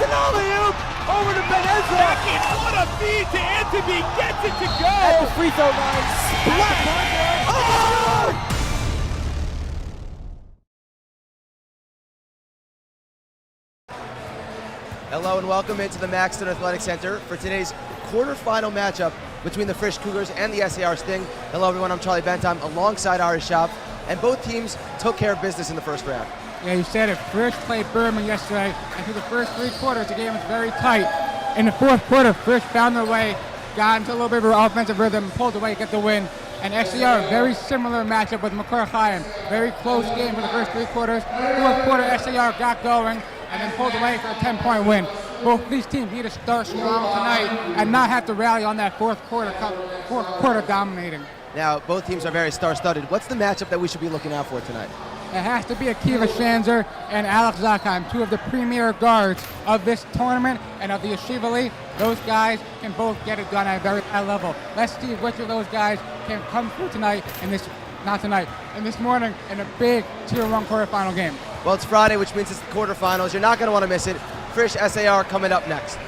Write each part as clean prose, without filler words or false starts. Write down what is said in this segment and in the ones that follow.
an alley-oop over to Benezza. Second, what a feed to Anthony, gets it to go. At the free throw line, splash. Oh! Hello and welcome into the Maxton Athletic Center for today's quarterfinal matchup between the Frisch Cougars and the SAR Sting. Hello everyone, I'm Charlie Bentheim alongside Ari Schaaf, and both teams took care of business in the first round. Yeah, you said it. Frisch played Berman yesterday, and through the first 3 quarters, the game was very tight. In the fourth quarter, Frisch found their way, got into a little bit of an offensive rhythm, pulled away, get the win. And SAR, very similar matchup with Makar Chaim. Very close game for the first 3 quarters. Fourth quarter, SAR got going, and then pulled away for a 10-point win. Both these teams need to start strong tonight and not have to rally on that fourth quarter dominating. Now, both teams are very star-studded. What's the matchup that we should be looking out for tonight? It has to be Akiva Shanzer and Alex Zakheim, 2 of the premier guards of this tournament and of the Yeshiva League. Those guys can both get it done at a very high level. Let's see which of those guys can come through tonight and this morning in a big Tier 1 quarterfinal game. Well, it's Friday, which means it's the quarterfinals. You're not going to want to miss it. Frisch SAR coming up next.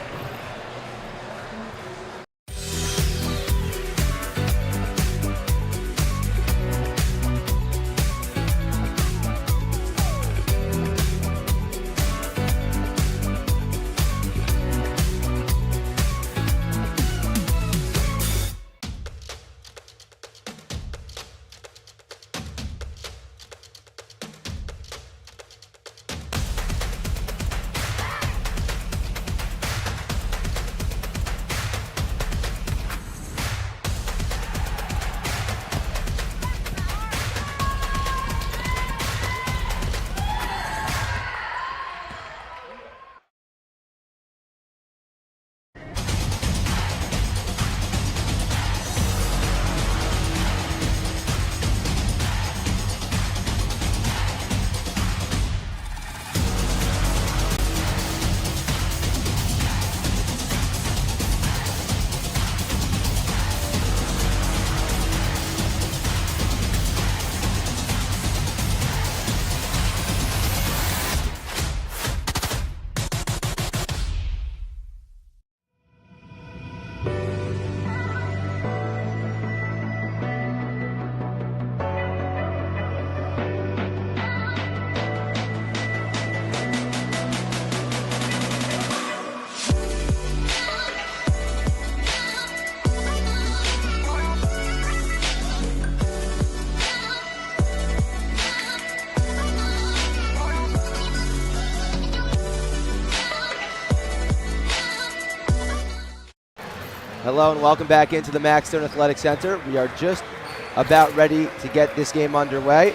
Hello and welcome back into the Maxton Athletic Center. We are just about ready to get this game underway.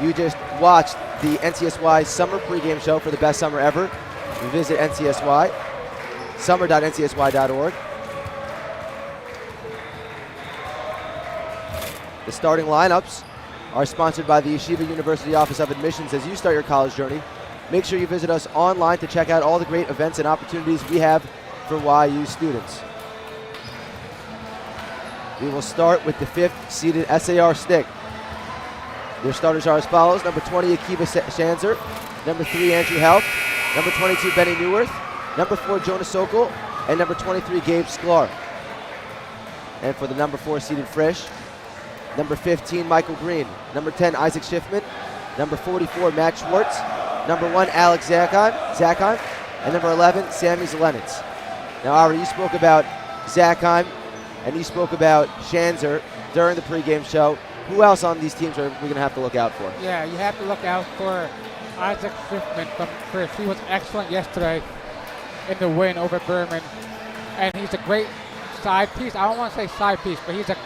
You just watched the NCSY Summer Pregame Show for the best summer ever. You visit NCSY, summer.ncsy.org. The starting lineups are sponsored by the Yeshiva University Office of Admissions. As you start your college journey, make sure you visit us online to check out all the great events and opportunities we have for YU students. We will start with the 5th seeded SAR Sting. Their starters are as follows: number 20, Akiva Shanzer; number 3, Andrew Helf; number 22, Benny Neuwirth; number 4, Jonas Sokol; and number 23, Gabe Sklar. And for the number 4 seeded Frisch, number 15, Michael Green; number 10, Isaac Schiffman; number 44, Matt Schwartz; number 1, Alex Zakheim; and number 11, Sammy Zelenitz. Now, Ari, you spoke about Zakheim and you spoke about Shanzer during the pregame show. Who else on these teams are we going to have to look out for? Yeah, you have to look out for Isaac Schiffman from Frisch. He was excellent yesterday in the win over Berman, and he's a great side piece. I don't want to say side piece, but he's a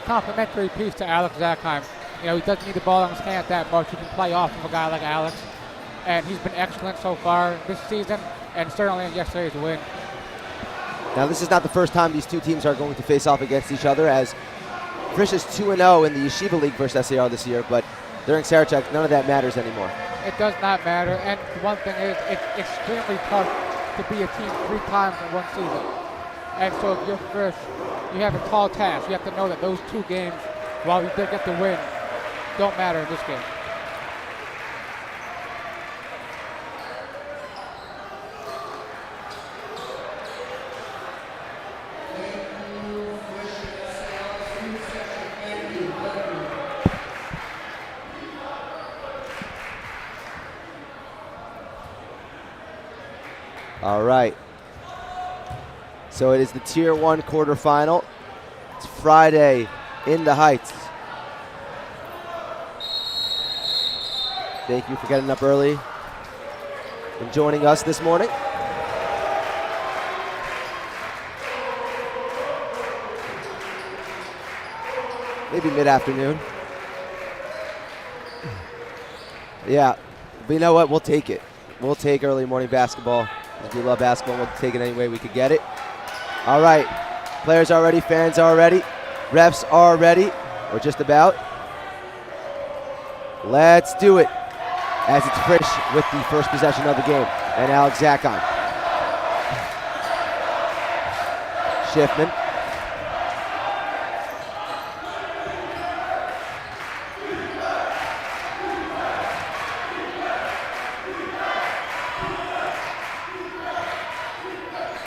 complementary piece to Alex Zakheim. You know, he doesn't need the ball in his hand that much. You can play off of a guy like Alex, and he's been excellent so far this season, and certainly in yesterday's win. Now, this is not the first time these two teams are going to face off against each other, as Frisch is 2-0 in the Yeshiva League versus SAR this year, but during Sarachek, none of that matters anymore. It does not matter, and one thing is, it's extremely tough to be a team 3 times in one season. And so if you're Frisch, you have a tall task. You have to know that those 2 games, while you did get the win, don't matter in this game. All right. So it is the Tier 1 quarterfinal. It's Friday in the Heights. Thank you for getting up early and joining us this morning. Maybe mid-afternoon. Yeah, but you know what? We'll take it. We'll take early morning basketball. If we love basketball, we'll take it any way we could get it. All right, players are ready, fans are ready, refs are ready, or just about. Let's do it. As it's Frisch with the first possession of the game, and Alex Zakheim. Schiffman.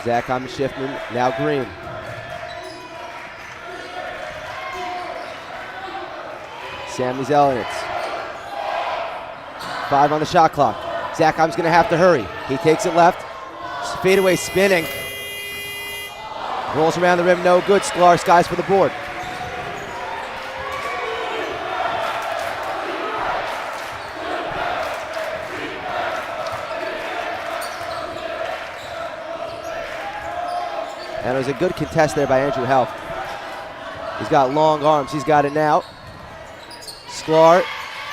Zakheim and Schiffman, now Green. Sammy Zelenitz. 5 on the shot clock. Zakheim's gonna have to hurry. He takes it left. Fadeaway spinning. Rolls around the rim, no good. Sklar skies for the board. And it was a good contest there by Andrew Helft. He's got long arms, he's got it now. Sklar,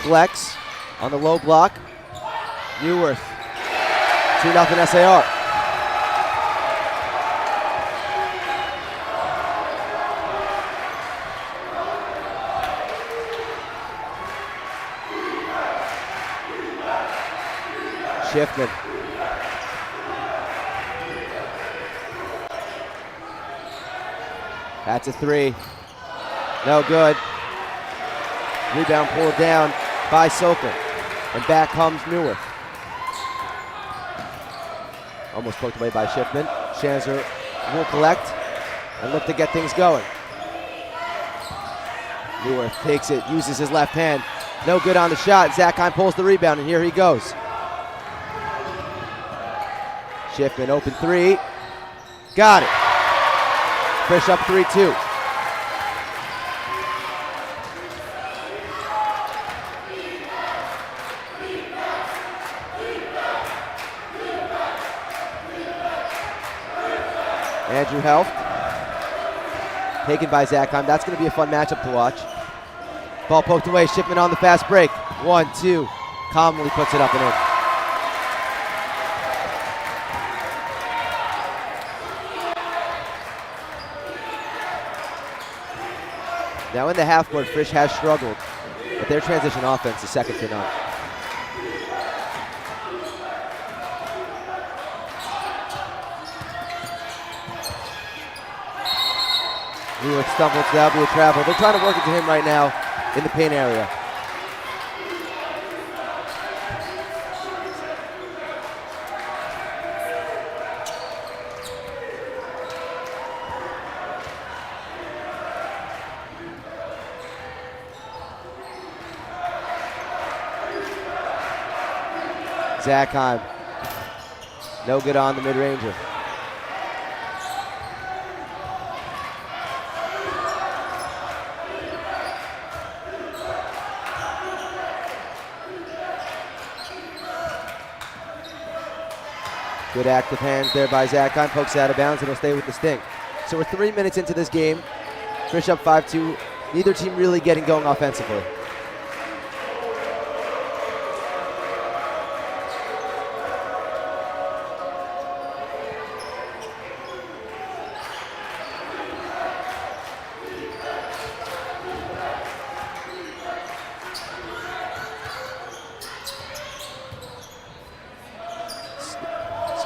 flex on the low block. Neuwirth, 2-0 SAR. Schiffman. That's a 3. No good. Rebound pulled down by Soker. And back comes Neuwirth. Almost poked away by Schiffman. Shanzer will collect and look to get things going. Neuwirth takes it, uses his left hand. No good on the shot. Zakheim pulls the rebound, and here he goes. Schiffman, open 3. Got it. Frisch up 3-2. Andrew Helft, taken by Zakheim. That's going to be a fun matchup to watch. Ball poked away. Schiffman on the fast break. 1-2. Calmly puts it up and in. Now in the half court, Frisch has struggled, but their transition offense is second to none. Neuwirth stumbles, that'll be a travel. They're trying to work it to him right now in the paint area. Zakheim, no good on the mid-ranger. Good active hands there by Zakheim, pokes out of bounds and he'll stay with the sting. So we're 3 minutes into this game. Frisch up 5-2. Neither team really getting going offensively.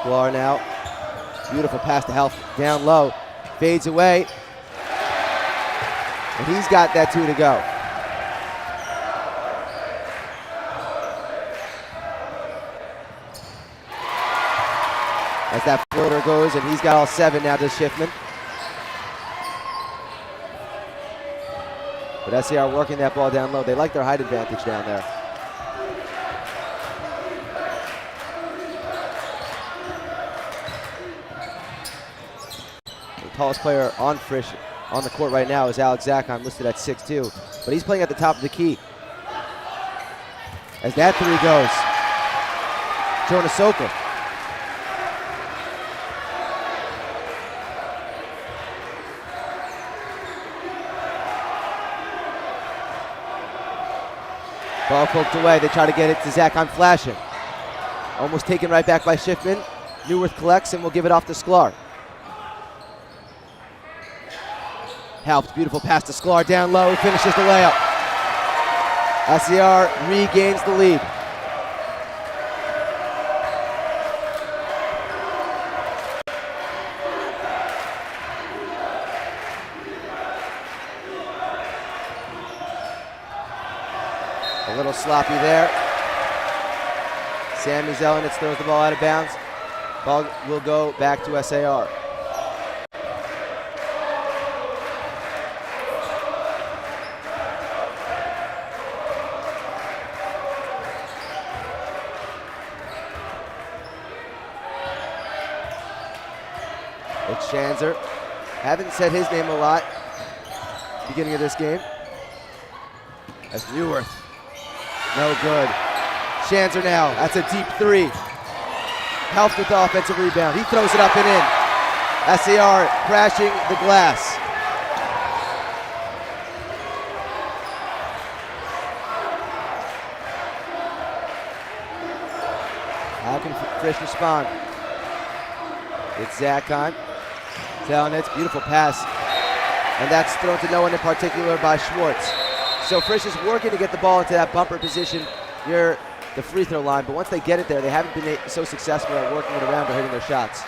Sklar now, beautiful pass to Helft, down low, fades away, and he's got that 2 to go. As that floater goes, and he's got all 7 now to Schiffman. But SAR working that ball down low. They like their height advantage down there. tallest player on Frisch on the court right now is Alex Zakheim, listed at 6'2", but he's playing at the top of the key. As that three goes, Jonas Sokol. Ball poked away. They try to get it to Zakheim flashing. Almost taken right back by Schiffman. Neuwirth collects and will give it off to Sklar. Helped, beautiful pass to Sklar down low, finishes the layup. SAR regains the lead. A little sloppy there. Sammy Zelenitz throws the ball out of bounds. Ball will go back to SAR. It's Schanzer. Haven't said his name a lot at the beginning of this game. That's Neuwirth. No good. Schanzer now. That's a deep three. Helped with the offensive rebound. He throws it up and in. SAR crashing the glass. How can Frisch respond? It's Zakheim. Zelenitz, beautiful pass. And that's thrown to no one in particular by Schwartz. So Frisch is working to get the ball into that bumper position near the free throw line, but once they get it there, they haven't been so successful at working it around or hitting their shots.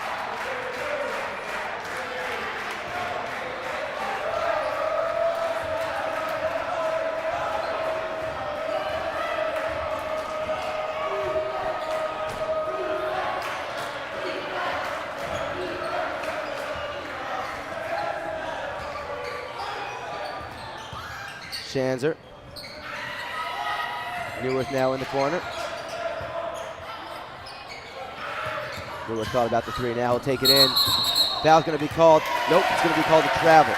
Schanzer. Neuwirth now in the corner. Neuwirth thought about the three now. He'll take it in. Foul's going to be called. Nope, it's going to be called a travel.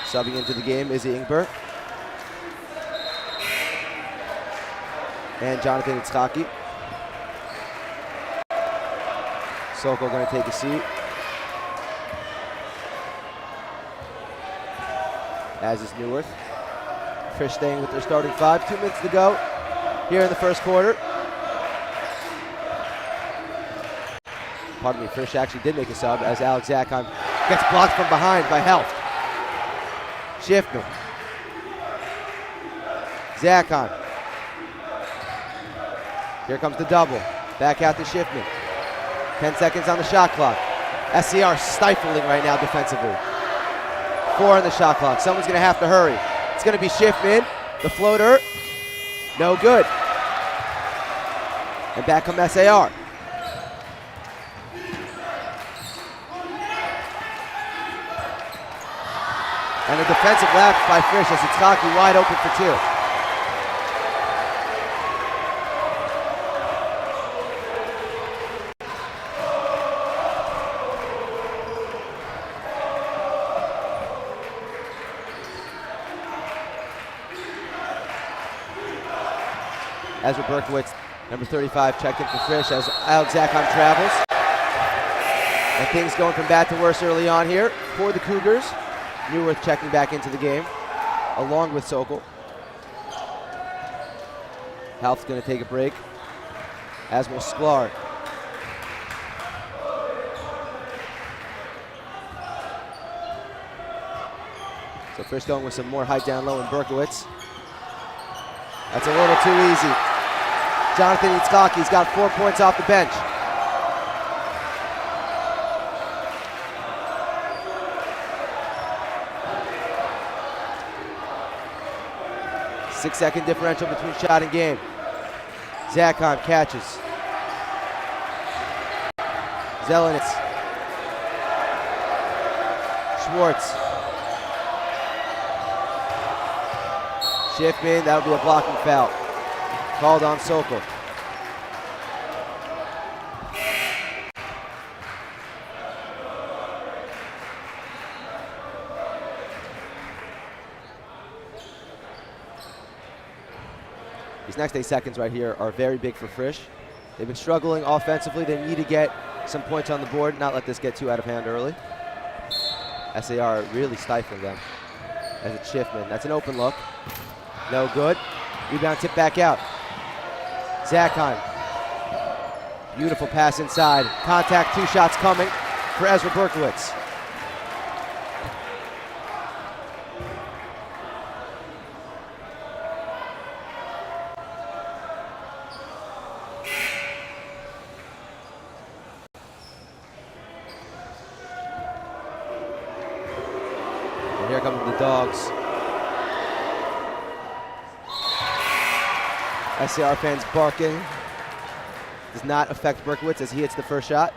Subbing into the game is Ingber. And Jonathan Itzhaki. Sokol going to take a seat. As is Neuwirth. Frisch staying with their starting five. 2 minutes to go here in the first quarter. Pardon me, Frisch actually did make a sub as Alex Zakheim gets blocked from behind by Helft. Schiffman. Zakheim. Here comes the double. Back out to Schiffman. 10 seconds on the shot clock. SAR stifling right now defensively. 4 on the shot clock. Someone's going to have to hurry. It's going to be Schiffman. The floater. No good. And back comes SAR. And a defensive lapse by Frisch as Itzhaki wide open for 2. Ezra Berkowitz, number 35, checked in for Frisch as Alex Zakheim travels. And things going from bad to worse early on here for the Cougars. Neuwirth checking back into the game, along with Sokol. Helft's going to take a break, as will Sklar. So Frisch going with some more height down low in Berkowitz. That's a little too easy. Jonathan Itzhaki's got 4 points off the bench. Six-second differential between shot and game. Zakheim catches. Zelenitz. Schwartz. Schiffman, that would be a blocking foul. Called on Sokol. These next 8 seconds right here are very big for Frisch. They've been struggling offensively. They need to get some points on the board, not let this get too out of hand early. SAR really stifling them as it's Schiffman. That's an open look. No good. Rebound tip back out. Zakheim. Beautiful pass inside. Contact, 2 shots coming for Ezra Berkowitz. And here come the Dogs. SAR fans barking. Does not affect Berkowitz as he hits the first shot.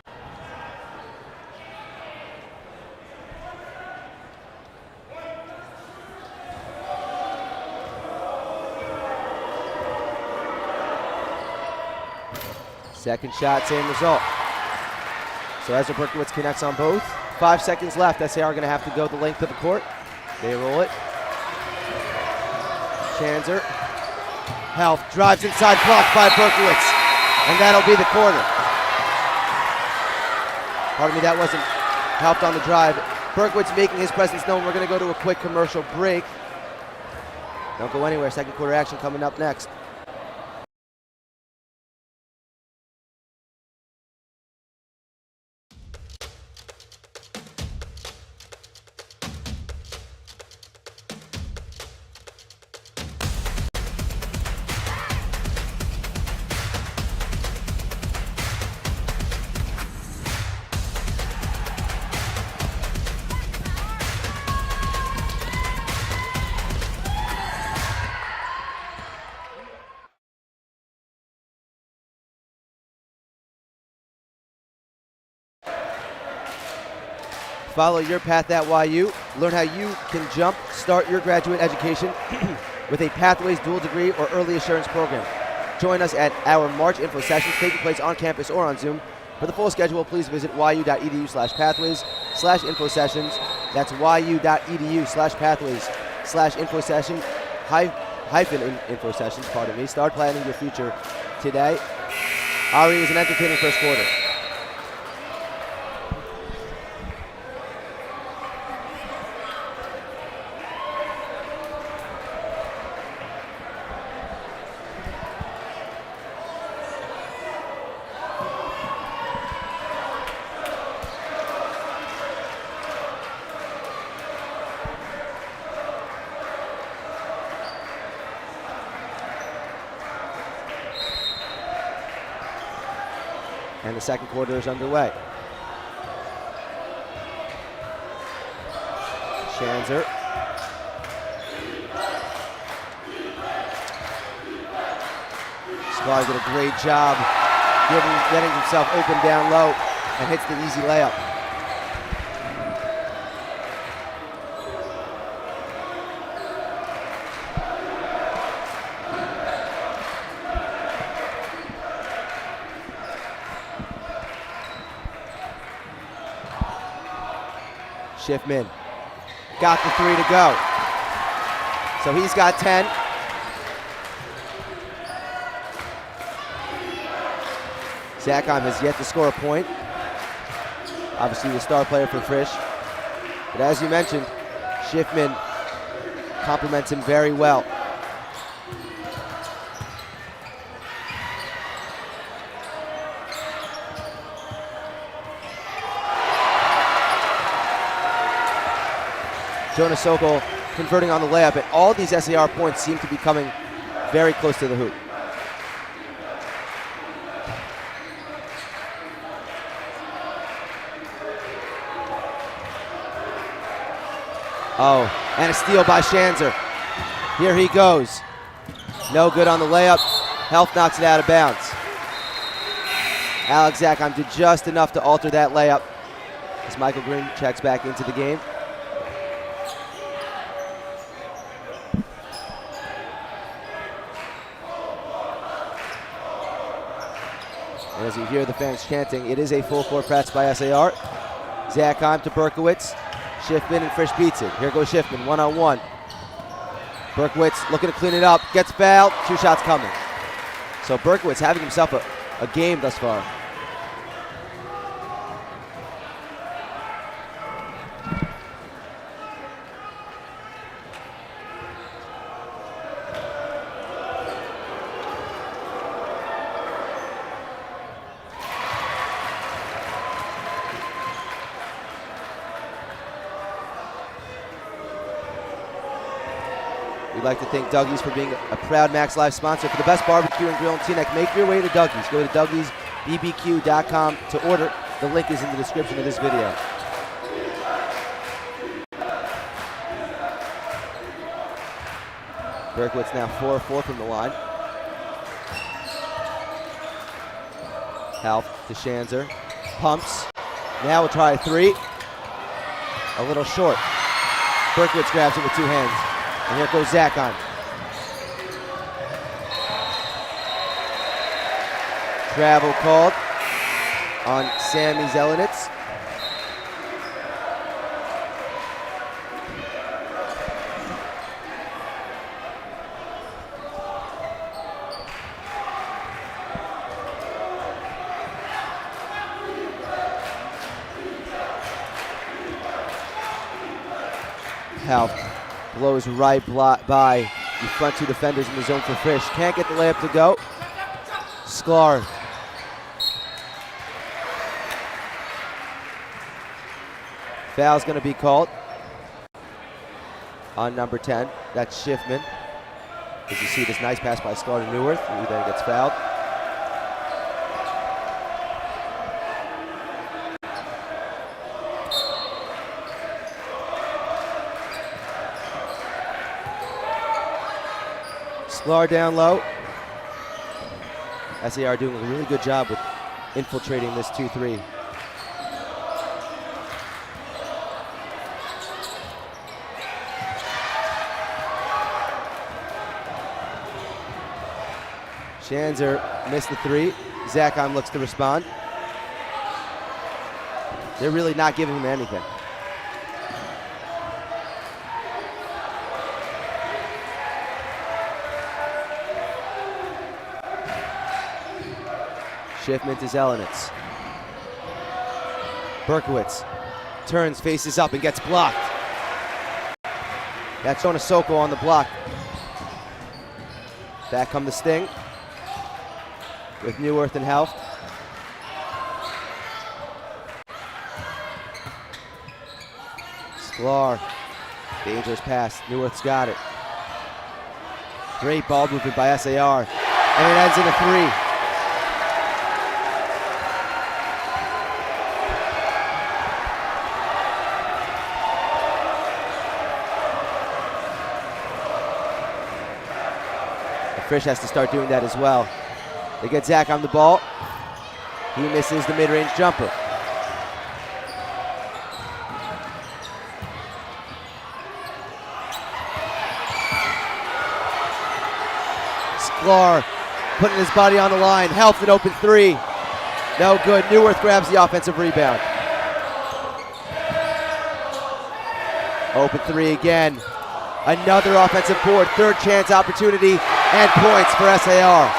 Second shot, same result. So Ezra Berkowitz connects on both. 5 seconds left. SAR going to have to go the length of the court. They roll it. Schanzer. Health drives inside, blocked by Berkowitz. And that'll be the quarter. Pardon me, that wasn't helped on the drive. Berkowitz making his presence known. We're going to go to a quick commercial break. Don't go anywhere. Second quarter action coming up next. Follow your path at YU. Learn how you can jump start your graduate education with a Pathways dual degree or early assurance program. Join us at our March info sessions taking place on campus or on Zoom. For the full schedule, please visit yu.edu/pathways/info sessions. That's yu.edu/pathways/info session info sessions, pardon me. Start planning your future today. Ari is an entertaining first quarter. And the second quarter is underway. Schanzer. Sklar did a great job getting himself open down low and hits the easy layup. Schiffman got the 3 to go. So he's got 10. Zakheim has yet to score a point. Obviously the star player for Frisch. But as you mentioned, Schiffman complements him very well. Jonas Sokol converting on the layup, and all these SAR points seem to be coming very close to the hoop. Oh, and a steal by Schanzer. Here he goes. No good on the layup. Health knocks it out of bounds. Alex Zakheim did just enough to alter that layup as Michael Green checks back into the game. And as you hear the fans chanting, it is a full court press by SAR. Zakheim to Berkowitz. Schiffman and Frisch beats it. Here goes Schiffman, one-on-one. Berkowitz looking to clean it up, gets fouled, 2 shots coming. So Berkowitz having himself a game thus far. We'd like to thank Dougie's for being a proud Max Live sponsor. For the best barbecue and grill in Teaneck, make your way to Dougie's. Go to Dougie'sBBQ.com to order. The link is in the description of this video. Berkowitz now 4-4 from the line. Half to Schanzer. Pumps. Now we'll try a three. A little short. Berkowitz grabs it with two hands. And here goes Zach on. Travel called on Sammy Zelenitz. Half blows right by the front two defenders in the zone for Frisch. Can't get the layup to go. Sklar. Foul's going to be called on number 10. That's Schiffman. As you see this nice pass by Sklar to Neuwirth, who then gets fouled. Sklar down low. SAR doing a really good job with infiltrating this 2-3. Schanzer missed the three. Zakon looks to respond. They're really not giving him anything. Schiffman to Zelenitz. Berkowitz turns, faces up, and gets blocked. That's Onosoko on the block. Back come the Sting with Neuwirth and Helft. Sklar, dangerous pass. Neuwirth's got it. Great ball movement by SAR, and it ends in a three. Frisch has to start doing that as well. They get Zach on the ball. He misses the mid-range jumper. Sklar putting his body on the line. Helft an open three. No good. Neuwirth grabs the offensive rebound. Open three again. Another offensive board. Third chance opportunity and points for SAR.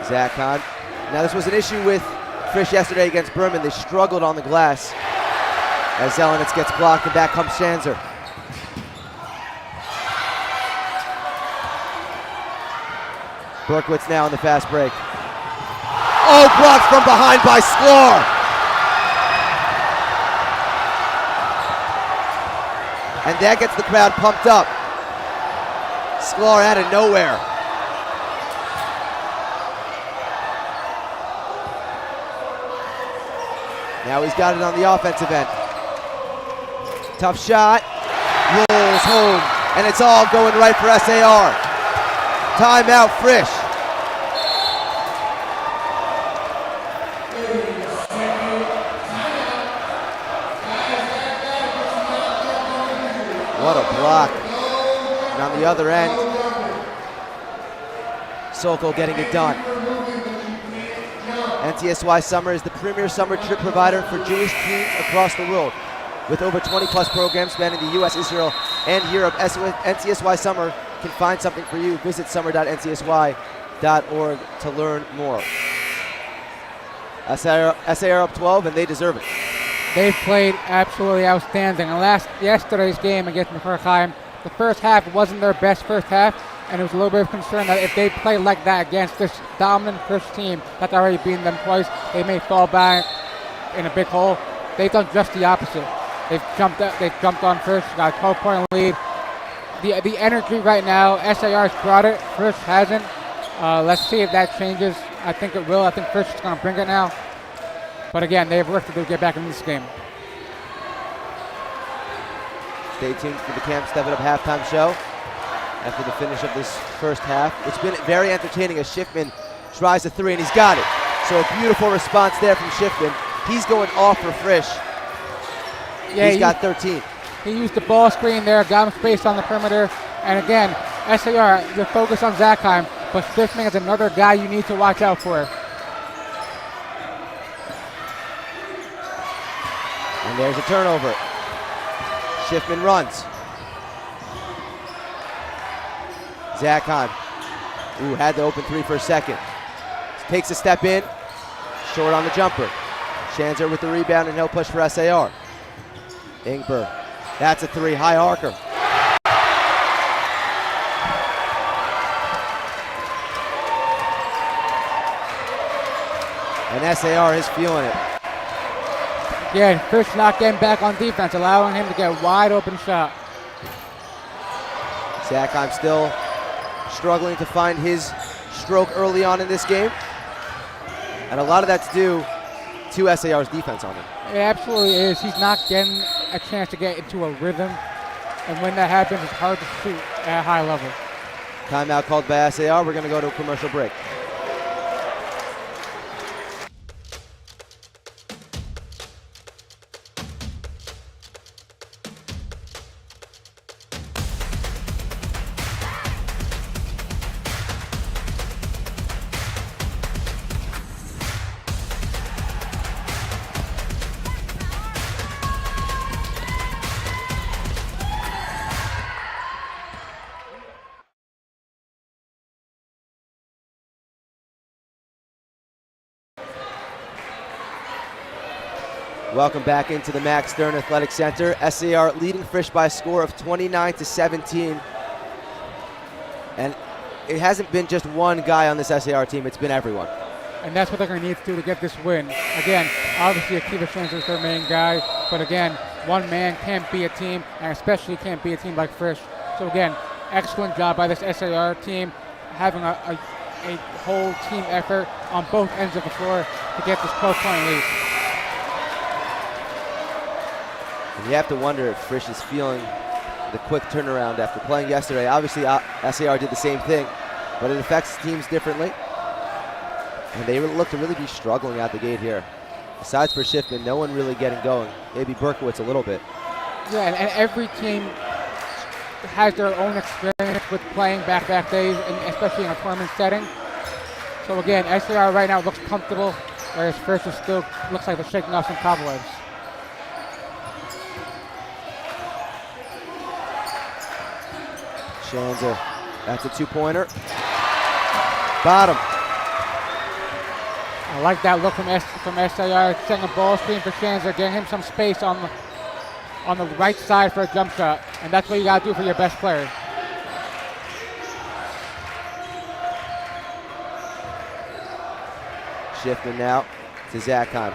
Zakon. Now this was an issue with Frisch yesterday against Berman. They struggled on the glass as Zelenitz gets blocked, and back comes Schanzer. Berkowitz now on the fast break. Oh, blocked from behind by Sklar. And that gets the crowd pumped up. Sklar out of nowhere. Now he's got it on the offensive end. Tough shot, rolls home, and it's all going right for SAR. Timeout, Frisch. What a block. And on the other end, Sokol getting it done. NTSY Summer is the premier summer trip provider for Jewish teens across the world. With over 20 plus programs spanning the US, Israel, and Europe, NTSY Summer can find something for you. Visit summer.ntsy.org to learn more. SAR up 12, and they deserve it. They've played absolutely outstanding. And yesterday's game against Pregame, the first half wasn't their best first half, and it was a little bit of concern that if they play like that against this dominant Frisch team that's already beaten them twice, they may fall back in a big hole. They've done just the opposite. They've jumped on Frisch, got a 12-point lead. The energy right now, SAR's brought it, Frisch hasn't. Let's see if that changes. I think it will. I think Frisch is going to bring it now. But again, they have work to do to get back into this game. Stay tuned for the Camp Step It Up halftime show after the finish of this first half. It's been very entertaining as Schiffman tries a three, and he's got it. So a beautiful response there from Schiffman. He's going off for Frisch. Yeah, he's got 13. He used the ball screen there, got him space on the perimeter. And again, SAR, you're focused on Zachheim, but Schiffman is another guy you need to watch out for. And there's a turnover. Schiffman runs. Zachheim, who had the open three for a second. Takes a step in, short on the jumper. Schanzer with the rebound, and he'll push for SAR. Ingber, that's a three, high arcer. And SAR is feeling it. Yeah, Frisch not getting back on defense, allowing him to get a wide open shot. Zachheim still struggling to find his stroke early on in this game. And a lot of that's due to SAR's defense on him. It absolutely is. He's not getting a chance to get into a rhythm. And when that happens, it's hard to shoot at a high level. Timeout called by SAR. We're going to go to a commercial break. Welcome back into the Max Stern Athletic Center. SAR leading Frisch by a score of 29-17. And it hasn't been just one guy on this SAR team, it's been everyone. And that's what they're going to need to do to get this win. Again, obviously Akiva Schanzer is their main guy, but again, one man can't be a team, and especially can't be a team like Frisch. So again, excellent job by this SAR team, having a whole team effort on both ends of the floor to get this 12-point lead. And you have to wonder if Frisch is feeling the quick turnaround after playing yesterday. Obviously, SAR did the same thing, but it affects teams differently. And they look to really be struggling out the gate here. Besides for Schiffman, no one really getting going. Maybe Berkowitz a little bit. Yeah, and every team has their own experience with playing back-to-back days, and especially in a tournament setting. So again, SAR right now looks comfortable, whereas Frisch still looks like they're shaking off some cobwebs. Schanzer, that's a two-pointer. Bottom. I like that look from SAR, setting a ball screen for Schanzer, getting him some space on the right side for a jump shot, and that's what you got to do for your best player. Schiffman now to Zachheim.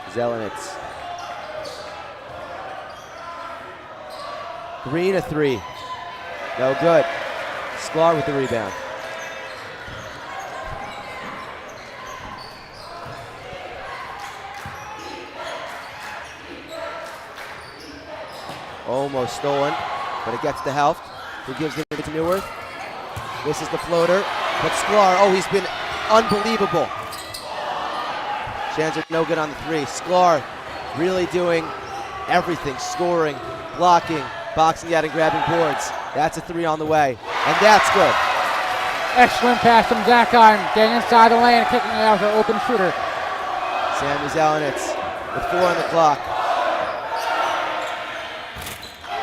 Zelenitz. Green a three. No good. Sklar with the rebound. Almost stolen, but it gets to Helft, who gives it to Neuwirth. This is the floater, but Sklar, oh, he's been unbelievable. Schanzer no good on the three. Sklar really doing everything, scoring, blocking, boxing out and grabbing boards. That's a three on the way, and that's good. Excellent pass from Zakheim, getting inside the lane and kicking it out for an open shooter. Sammy Zelenitz with 4 on the clock.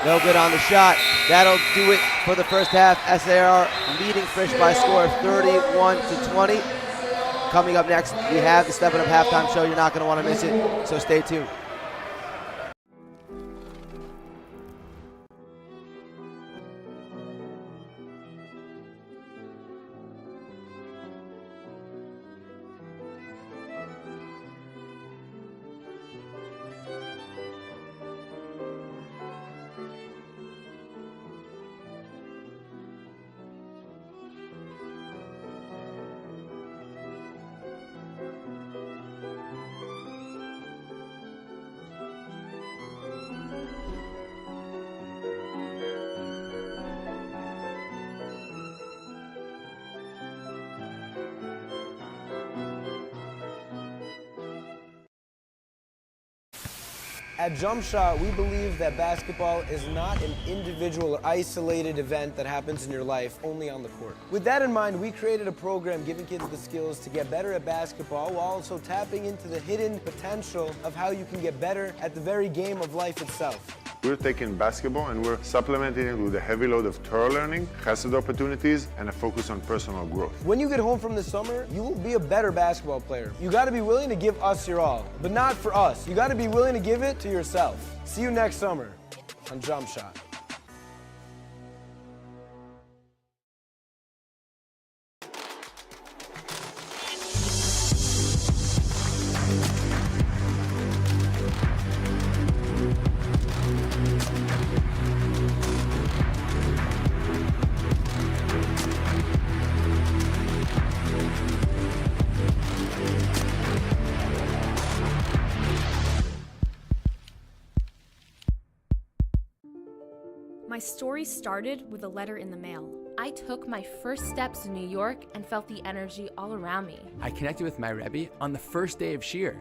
No good on the shot. That'll do it for the first half. SAR leading Frisch by a score of 31-20. Coming up next, we have the Step It Up halftime show. You're not going to want to miss it, so stay tuned. At Jump Shot, we believe that basketball is not an individual or isolated event that happens in your life only on the court. With that in mind, we created a program giving kids the skills to get better at basketball while also tapping into the hidden potential of how you can get better at the very game of life itself. We're taking basketball and we're supplementing it with a heavy load of Torah learning, chesed opportunities, and a focus on personal growth. When you get home from the summer, you will be a better basketball player. You got to be willing to give us your all, but not for us. You got to be willing to give it to yourself. See you next summer on Jump Shot. My story started with a letter in the mail. I took my first steps in New York and felt the energy all around me. I connected with my Rebbe on the first day of Shir.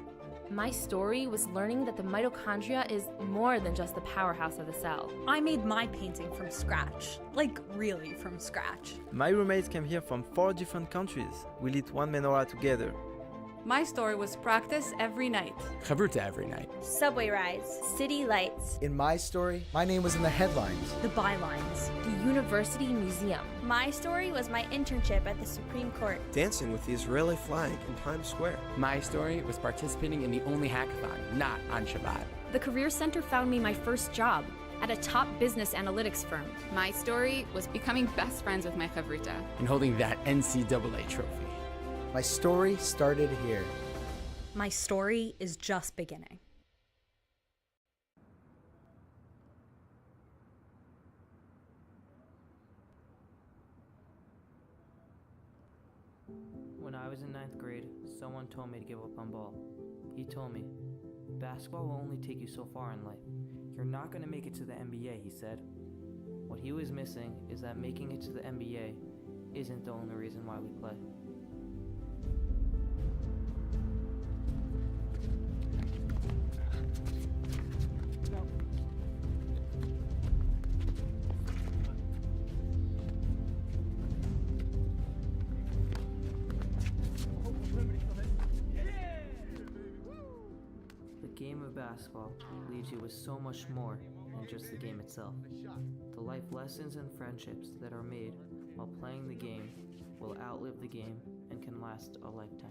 My story was learning that the mitochondria is more than just the powerhouse of the cell. I made my painting from scratch, like really from scratch. My roommates came here from 4 different countries. We lit one menorah together. My story was practice every night. Chavruta every night. Subway rides, city lights. In my story, my name was in the headlines. The bylines. The University Museum. My story was my internship at the Supreme Court. Dancing with the Israeli flag in Times Square. My story was participating in the only hackathon, not on Shabbat. The Career Center found me my first job at a top business analytics firm. My story was becoming best friends with my chavruta. And holding that NCAA trophy. My story started here. My story is just beginning. When I was in 9th grade, someone told me to give up on ball. He told me, basketball will only take you so far in life. You're not going to make it to the NBA, he said. What he was missing is that making it to the NBA isn't the only reason why we play. The game of basketball leaves you with so much more than just the game itself. The life lessons and friendships that are made while playing the game will outlive the game and can last a lifetime.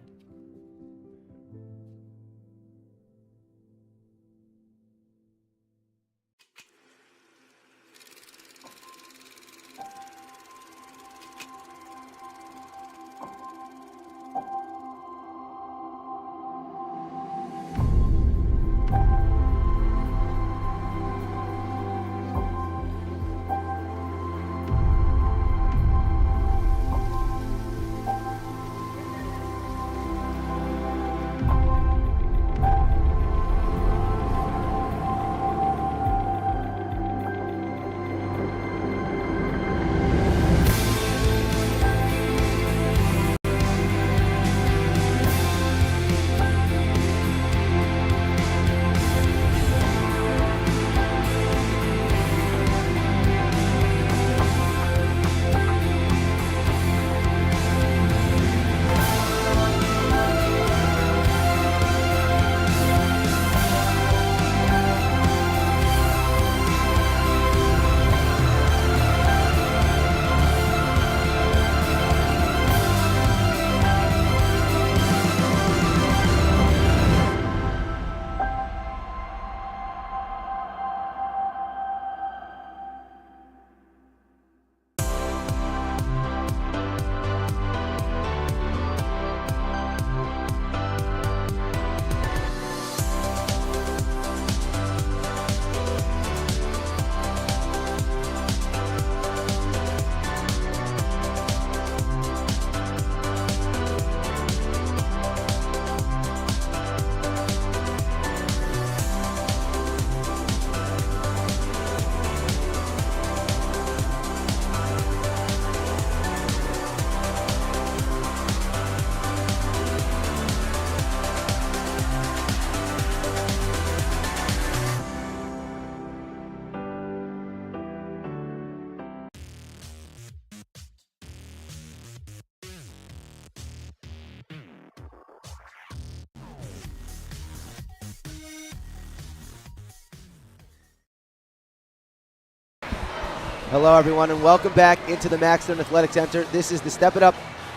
Hello, everyone, and welcome back into the Maxstone Athletic Center. This is the Step It Up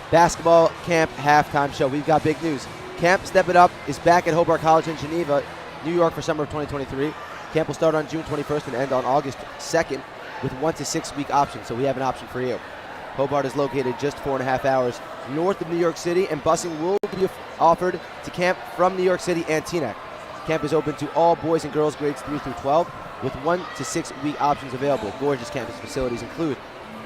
Basketball Camp Halftime Show. We've got big news. Camp Step It Up is back at Hobart College in Geneva, New York for summer of 2023. Camp will start on June 21st and end on August 2nd with 1 to 6 week options, so we have an option for you. Hobart is located just 4.5 hours north of New York City, and busing will be offered to camp from New York City and Teaneck. Camp is open to all boys and girls grades 3 through 12 with 1 to 6 week options available. Gorgeous campus facilities include,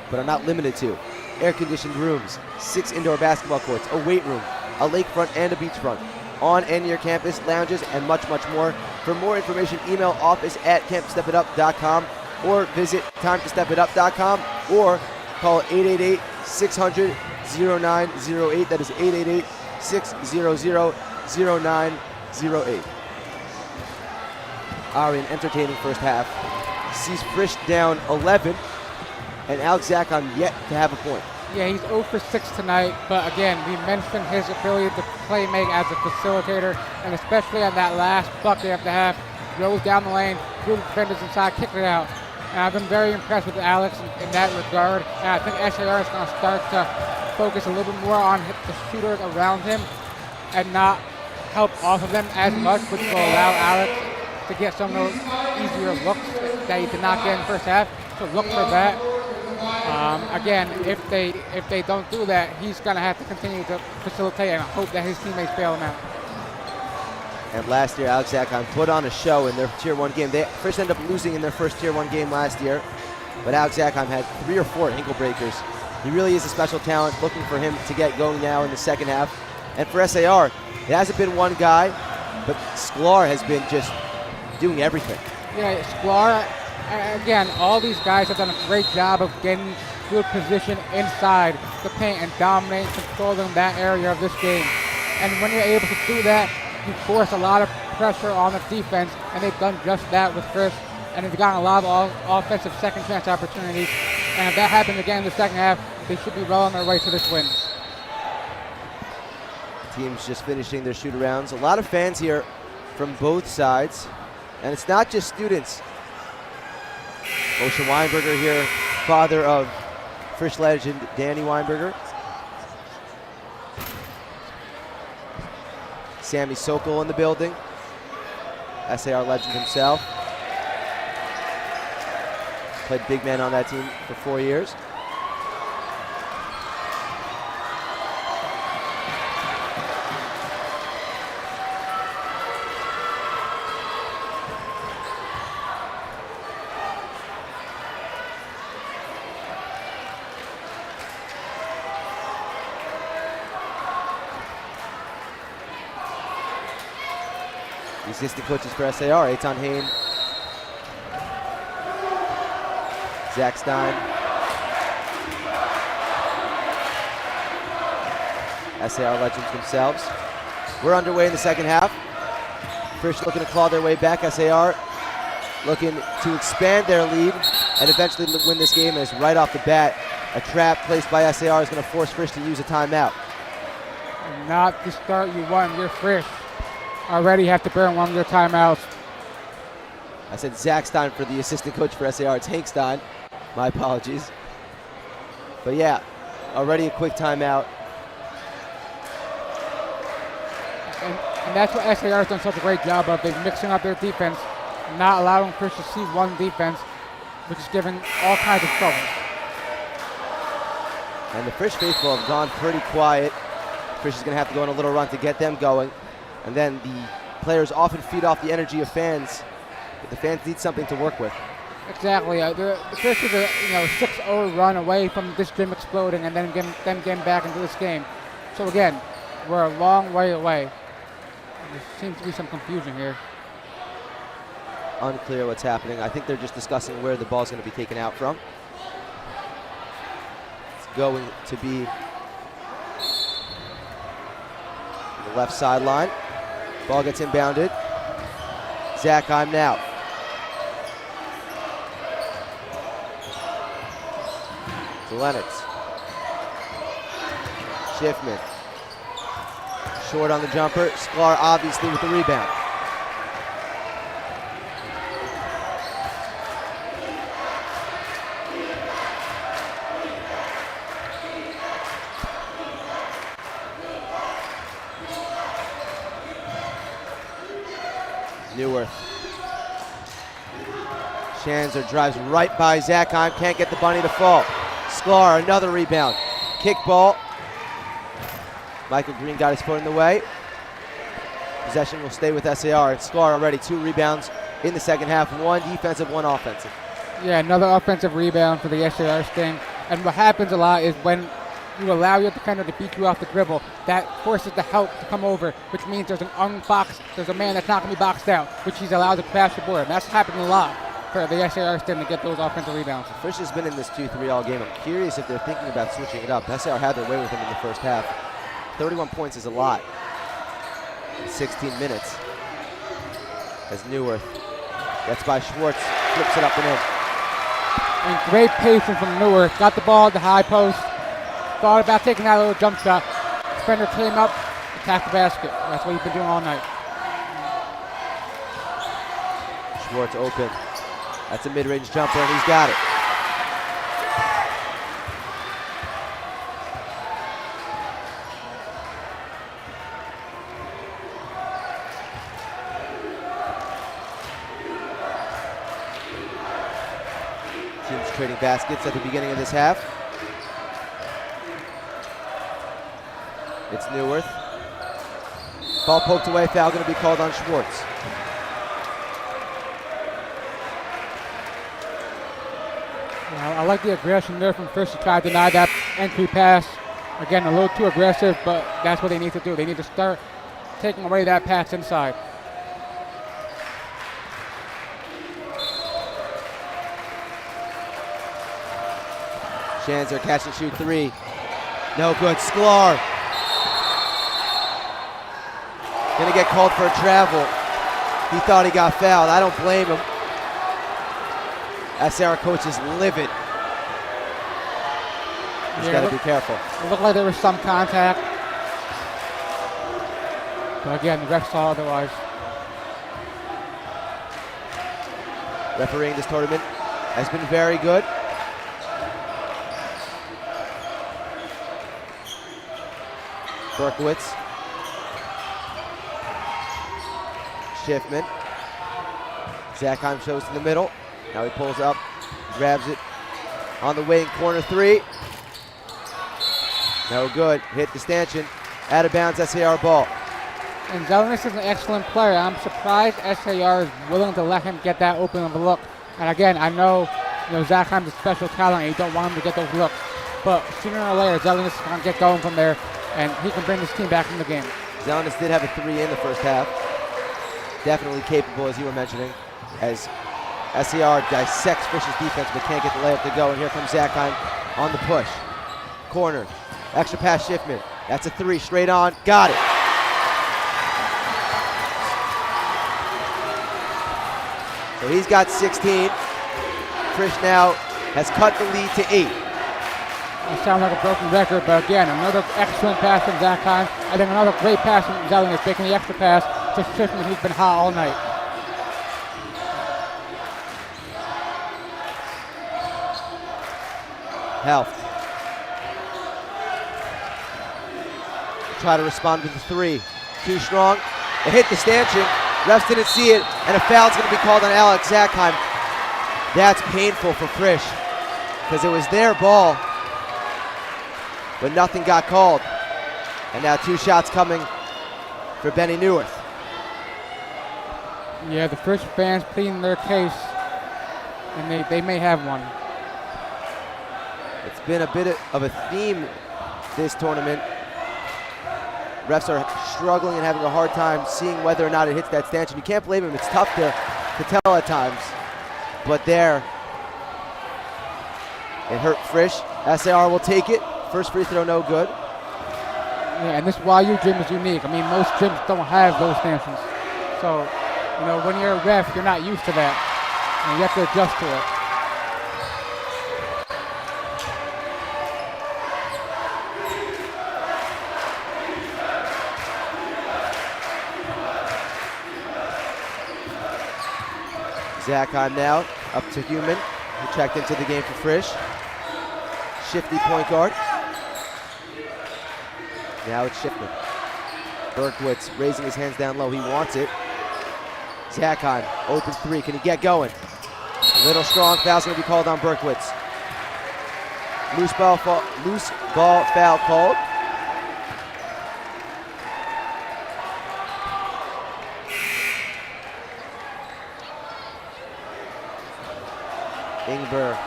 but are not limited to, air-conditioned rooms, 6 indoor basketball courts, a weight room, a lakefront and a beachfront, on and near campus, lounges, and much, much more. For more information, email office@campstepitup.com or visit timetostepitup.com or call 888-600-0908. That is 888-600-0908. An entertaining first half sees Frisch down 11, and Alex Zakheim yet to have a point. Yeah, he's 0 for 6 tonight, but again, we mentioned his ability to play make as a facilitator, and especially on that last bucket of the half, drove down the lane, threw the defenders inside, kicked it out. And I've been very impressed with Alex in that regard, and I think SAR is going to start to focus a little bit more on the shooters around him and not help off of them as much, which will allow Alex to get some of those easier looks that he did not get in the first half. So look for that. Again, if they don't do that, he's going to have to continue to facilitate and hope that his teammates bail him out. And last year, Alex Zakheim put on a show in their Tier 1 game. They first ended up losing in their first Tier 1 game last year, but Alex Zakheim had 3 or 4 ankle breakers. He really is a special talent. Looking for him to get going now in the second half. And for SAR, it hasn't been one guy, but Sklar has been just doing everything. Yeah, Sklar, again, all these guys have done a great job of getting good position inside the paint and dominating, controlling that area of this game. And when you're able to do that, you force a lot of pressure on the defense, and they've done just that with Frisch, and they've gotten a lot of offensive second chance opportunities. And if that happens again in the second half, they should be well on their way to this win. Teams just finishing their shoot-arounds. A lot of fans here from both sides, and it's not just students. Moshe Weinberger here, father of Frisch legend Danny Weinberger. Sammy Sokol in the building, SAR legend himself. Played big man on that team for 4 years. The assistant coaches for SAR, Eitan Hain, Zach Stein, SAR legends themselves. We're underway in the second half. Frisch looking to claw their way back. SAR looking to expand their lead and eventually win this game, as right off the bat, a trap placed by SAR is going to force Frisch to use a timeout. Not the start you want. You're Frisch. Already have to burn one of your timeouts. I said Zach Stein for the assistant coach for SAR. It's Hank Stein. My apologies. But yeah, already a quick timeout. And that's what SAR has done such a great job of. They're mixing up their defense, not allowing Frisch to see one defense, which is giving all kinds of trouble. And the Frisch faithful have gone pretty quiet. Frisch is going to have to go on a little run to get them going. And then the players often feed off the energy of fans, but the fans need something to work with. Exactly. The Frisch is a 6-0 run away from this gym exploding and then getting back into this game. So again, we're a long way away. There seems to be some confusion here. Unclear what's happening. I think they're just discussing where the ball's going to be taken out from. It's going to be the left sideline. Ball gets inbounded. Zakheim now. To Lennox. Schiffman. Short on the jumper. Sklar obviously with the rebound. Neuwirth. Schanzer drives right by Zakheim, can't get the bunny to fall. Sklar, another rebound. Kick ball. Michael Green got his foot in the way. Possession will stay with SAR. And Sklar already 2 rebounds in the second half. 1 defensive, 1 offensive. Yeah, another offensive rebound for the SAR Sting. And what happens a lot is when you allow your defender to beat you off the dribble, that forces the help to come over, which means there's a man that's not going to be boxed out, which he's allowed to crash the board. And that's happening a lot for the SAR Sting to get those offensive rebounds. Frisch has been in this 2-3 all game. I'm curious if they're thinking about switching it up. SAR had their way with him in the first half. 31 points is a lot in 16 minutes. As Neuwirth gets by Schwartz, flips it up and in. And great patience from Neuwirth. Got the ball at the high post. Thought about taking that little jump shot. Defender came up, attacked the basket. That's what he's been doing all night. Schwartz open. That's a mid-range jumper, and he's got it. Teams trading baskets at the beginning of this half. It's Neuwirth. Ball poked away, foul going to be called on Schwartz. I like the aggression there from Frisch to try to deny that entry pass. Again, a little too aggressive, but that's what they need to do. They need to start taking away that pass inside. Schanzer catch and shoot 3. No good. Sklar. Gonna get called for a travel. He thought he got fouled. I don't blame him. SAR coach is livid. He's got to be careful. It looked like there was some contact. But again, the ref saw otherwise. Refereeing this tournament has been very good. Berkowitz. Schiffman. Zakheim shows to the middle. Now he pulls up, grabs it on the wing, corner 3. No good. Hit the stanchion. Out of bounds, SAR ball. And Zelenis is an excellent player. I'm surprised SAR is willing to let him get that open of a look. And again, I know, Zakheim's a special talent and you don't want him to get those looks. But sooner or later, Zelenis is going to get going from there and he can bring this team back in the game. Zelenis did have a 3 in the first half. Definitely capable, as you were mentioning, as SAR dissects Frisch's defense but can't get the layup to go. And here comes Zakheim on the push. Corner. Extra pass Schiffman. That's a 3 straight on. Got it. So he's got 16. Frisch now has cut the lead to 8. That sounds like a broken record, but again, another excellent pass from Zakheim. I think another great pass from Zelenis, making the extra pass to Schiffman, who's been hot all night. Helft. Try to respond with the 3. Too strong. It hit the stanchion. Refs didn't see it, and a foul's going to be called on Alex Zakheim. That's painful for Frisch because it was their ball, but nothing got called. And now 2 shots coming for Benny Neuwirth. Yeah, the Frisch fans pleading their case, and they may have one. It's been a bit of a theme this tournament. Refs are struggling and having a hard time seeing whether or not it hits that stanchion. You can't blame him. It's tough to tell at times. But there, it hurt Frisch. SAR will take it. First free throw, no good. Yeah, and this YU gym is unique. I mean, most gyms don't have those stanchions. So, when you're a ref, you're not used to that. And you have to adjust to it. Zakheim now up to Human, who checked into the game for Frisch. Shifty point guard. Now it's Schiffman. Berkowitz raising his hands down low. He wants it. Zakon, open three. Can he get going? A little strong. Foul's going to be called on Berkowitz. Loose ball foul called. Ingber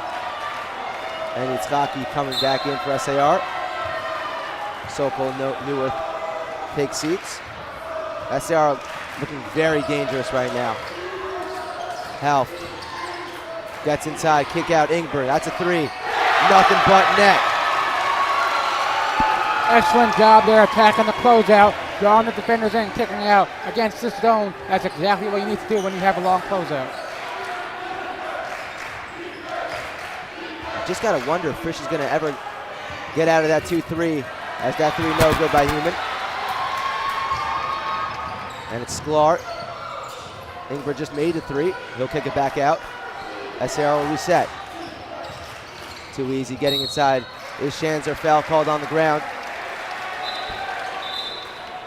and Itzhaki coming back in for SAR. Sokol, Neuwirth take seats. SAR looking very dangerous right now. Half gets inside, kick out Ingber. That's a three. Nothing but net. Excellent job there attacking the closeout, drawing the defenders in, kicking out against this zone. That's exactly what you need to do when you have a long closeout. Just gotta wonder if Frisch is gonna ever get out of that 2-3, as that three no good by Human. And it's Sklar. Ingber just made a three. He'll kick it back out. SAR will reset. Too easy getting inside. Is Schanzer, foul called on the ground.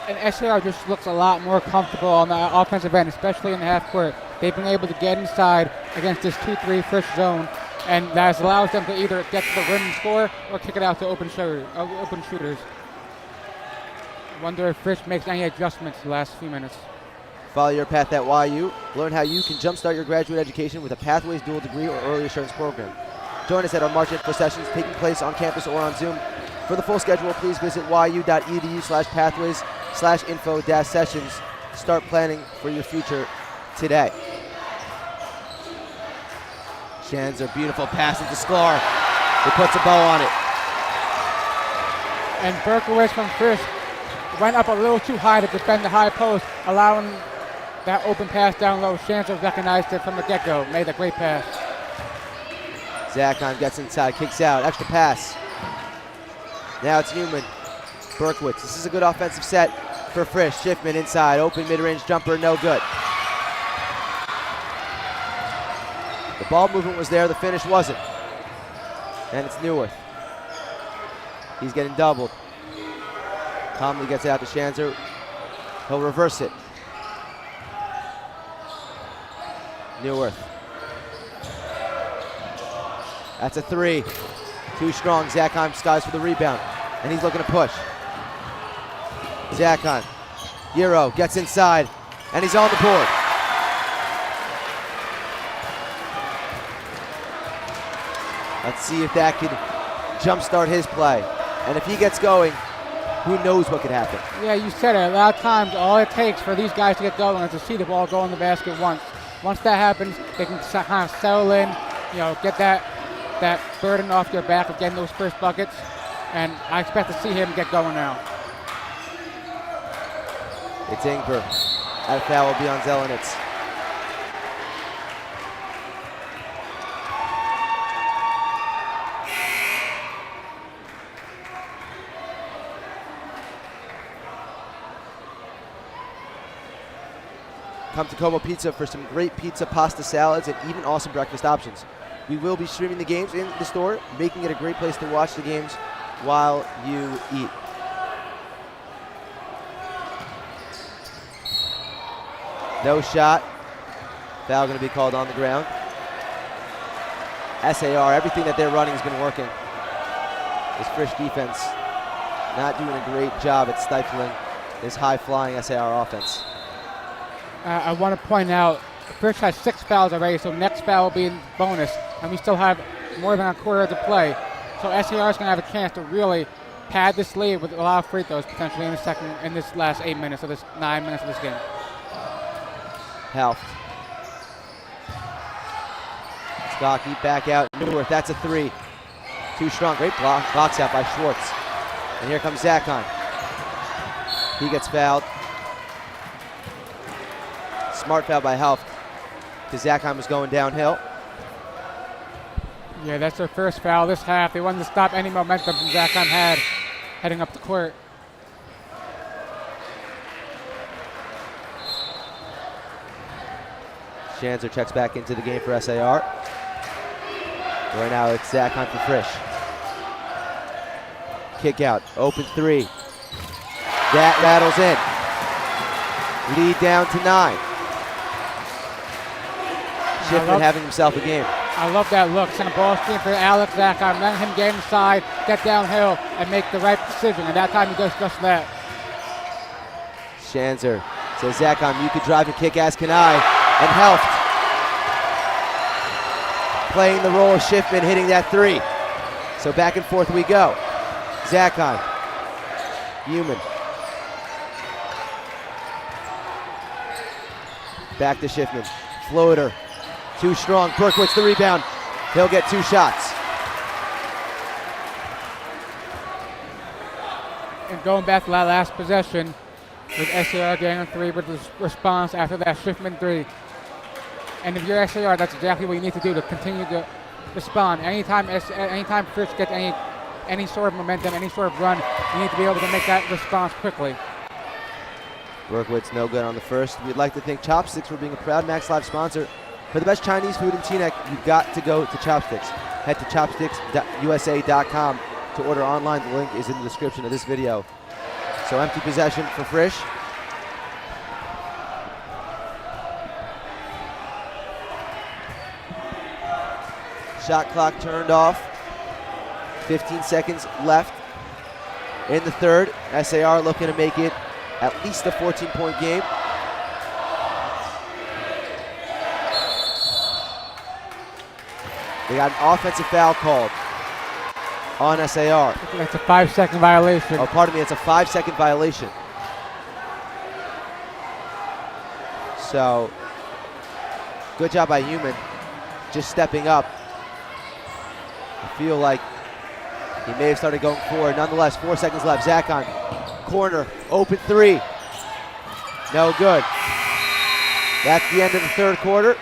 And SAR just looks a lot more comfortable on the offensive end, especially in the half court. They've been able to get inside against this 2-3 Frisch zone, and that allows them to either get to the rim and score or kick it out to open shooters. Wonder if Frisch makes any adjustments the last few minutes. Follow your path at YU. Learn how you can jumpstart your graduate education with a Pathways dual degree or early assurance program. Join us at our March Info sessions taking place on campus or on Zoom. For the full schedule, please visit yu.edu/pathways/info-sessions. Start planning for your future today. Schanzer, beautiful pass into Sklar. He puts a bow on it. And Berkowitz from Frisch went up a little too high to defend the high post, allowing that open pass down low. Schanzer recognized it from the get-go, made a great pass. Zakon gets inside, kicks out, extra pass. Now it's Newman. Berkowitz, this is a good offensive set for Frisch. Schiffman inside, open mid-range jumper, no good. The ball movement was there, the finish wasn't. And it's Neuwirth. He's getting doubled. Calmly gets it out to Schanzer. He'll reverse it. Neuwirth. That's a three. Too strong. Zakon skies for the rebound. And he's looking to push. Zakon. Euro gets inside. And he's on the board. Let's see if that could jumpstart his play. And if he gets going, who knows what could happen. Yeah, you said it. A lot of times, all it takes for these guys to get going is to see the ball go in the basket once. Once that happens, they can kind of settle in, get that burden off their back of getting those first buckets. And I expect to see him get going now. It's Ingber. That foul will be on Zelenitz. Come to Como Pizza for some great pizza, pasta, salads, and even awesome breakfast options. We will be streaming the games in the store, making it a great place to watch the games while you eat. No shot. Foul going to be called on the ground. SAR, everything that they're running has been working. This Frisch defense not doing a great job at stifling this high-flying SAR offense. I want to point out, Frisch has 6 fouls already, so next foul will be in bonus, and we still have more than a quarter to play. So SAR is going to have a chance to really pad this lead with a lot of free throws potentially in this last 9 minutes of this game. Helft. Stocky back out. Neuwirth, that's a three. Too strong. Great box out by Schwartz. And here comes Zakon. He gets fouled. Smart foul by Helft, because Zakon was going downhill. Yeah, that's their first foul this half. They wanted to stop any momentum from Zakon had heading up the court. Schanzer checks back into the game for SAR. Right now it's Zakon for Frisch. Kick out, open three. That rattles in. Lead down to 9. Schiffman having himself a game. I love that look. Send a ball screen for Alex Zakheim, letting him get inside, get downhill, and make the right decision. And that time he does just that. Schanzer says, Zakheim, you could drive and kick, as can I. And Helft playing the role of Schiffman, hitting that three. So back and forth we go. Zakheim, Human. Back to Schiffman. Floater. Too strong. Berkowitz the rebound. He'll get 2 shots. And going back to that last possession, with SAR getting a 3 with the response after that Schiffman 3. And if you're SAR, that's exactly what you need to do to continue to respond. Anytime Frisch gets any sort of momentum, any sort of run, you need to be able to make that response quickly. Berkowitz no good on the first. We'd like to thank Chopsticks for being a proud Max Live sponsor. For the best Chinese food in Teaneck, you've got to go to Chopsticks. Head to chopsticksusa.com to order online. The link is in the description of this video. So empty possession for Frisch. Shot clock turned off. 15 seconds left in the third. SAR looking to make it at least a 14-point game. They got an offensive foul called on SAR. It's a 5-second violation. Oh, pardon me, it's a 5-second violation. So, good job by Human, just stepping up. I feel like he may have started going forward. Nonetheless, 4 seconds left. Zakheim, corner, open 3. No good. That's the end of the third quarter.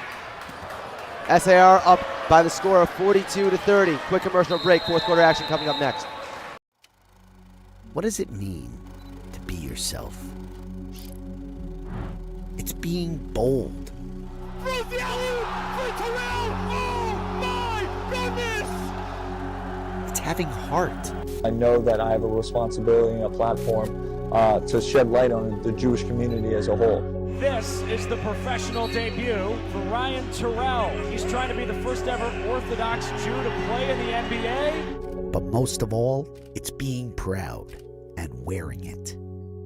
SAR up by the score of 42-30. Quick commercial break. Fourth quarter action coming up next. What does it mean to be yourself? It's being bold. Oh my goodness! It's having heart. I know that I have a responsibility and a platform to shed light on the Jewish community as a whole. This is the professional debut for Ryan Terrell. He's trying to be the first ever Orthodox Jew to play in the NBA. But most of all, it's being proud and wearing it.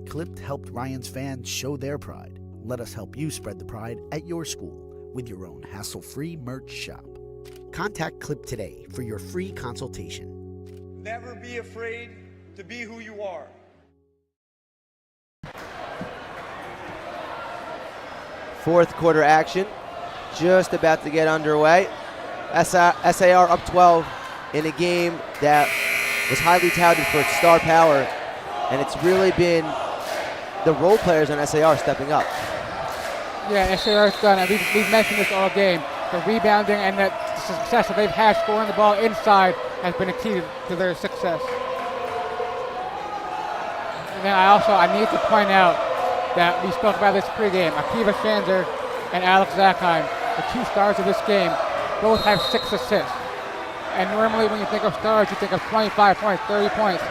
Clipped helped Ryan's fans show their pride. Let us help you spread the pride at your school with your own hassle-free merch shop. Contact Clip today for your free consultation. Never be afraid to be who you are. Fourth quarter action just about to get underway. SAR up 12 in a game that was highly touted for its star power, and it's really been the role players on SAR stepping up. Yeah, SAR's done, and we've mentioned this all game. The rebounding and the success that they've had scoring the ball inside has been a key to their success. And then I need to point out that we spoke about this pregame. Akiva Schanzer and Alex Zakheim, the 2 stars of this game, both have 6 assists. And normally when you think of stars, you think of 25 points, 30 points.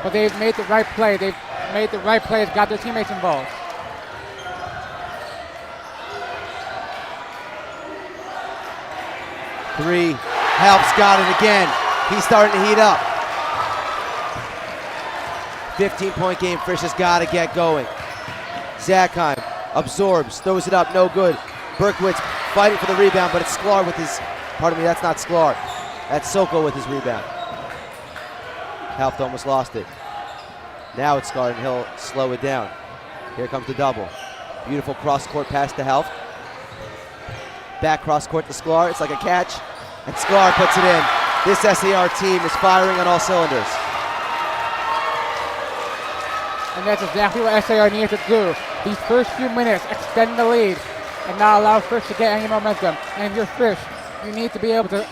But they've made the right play. They've made the right plays, got their teammates involved. Three, Helps got it again. He's starting to heat up. 15-point game, Frisch has got to get going. Zakheim absorbs, throws it up, no good. Berkowitz fighting for the rebound, but it's Sklar with his, pardon me, that's not Sklar. That's Soko with his rebound. Helft almost lost it. Now it's Sklar, and he'll slow it down. Here comes the double. Beautiful cross-court pass to Helft. Back cross-court to Sklar, it's like a catch, and Sklar puts it in. This SAR team is firing on all cylinders. And that's exactly what SAR needs to do. These first few minutes, extend the lead and not allow Frisch to get any momentum. And if you're Frisch, you need to be able to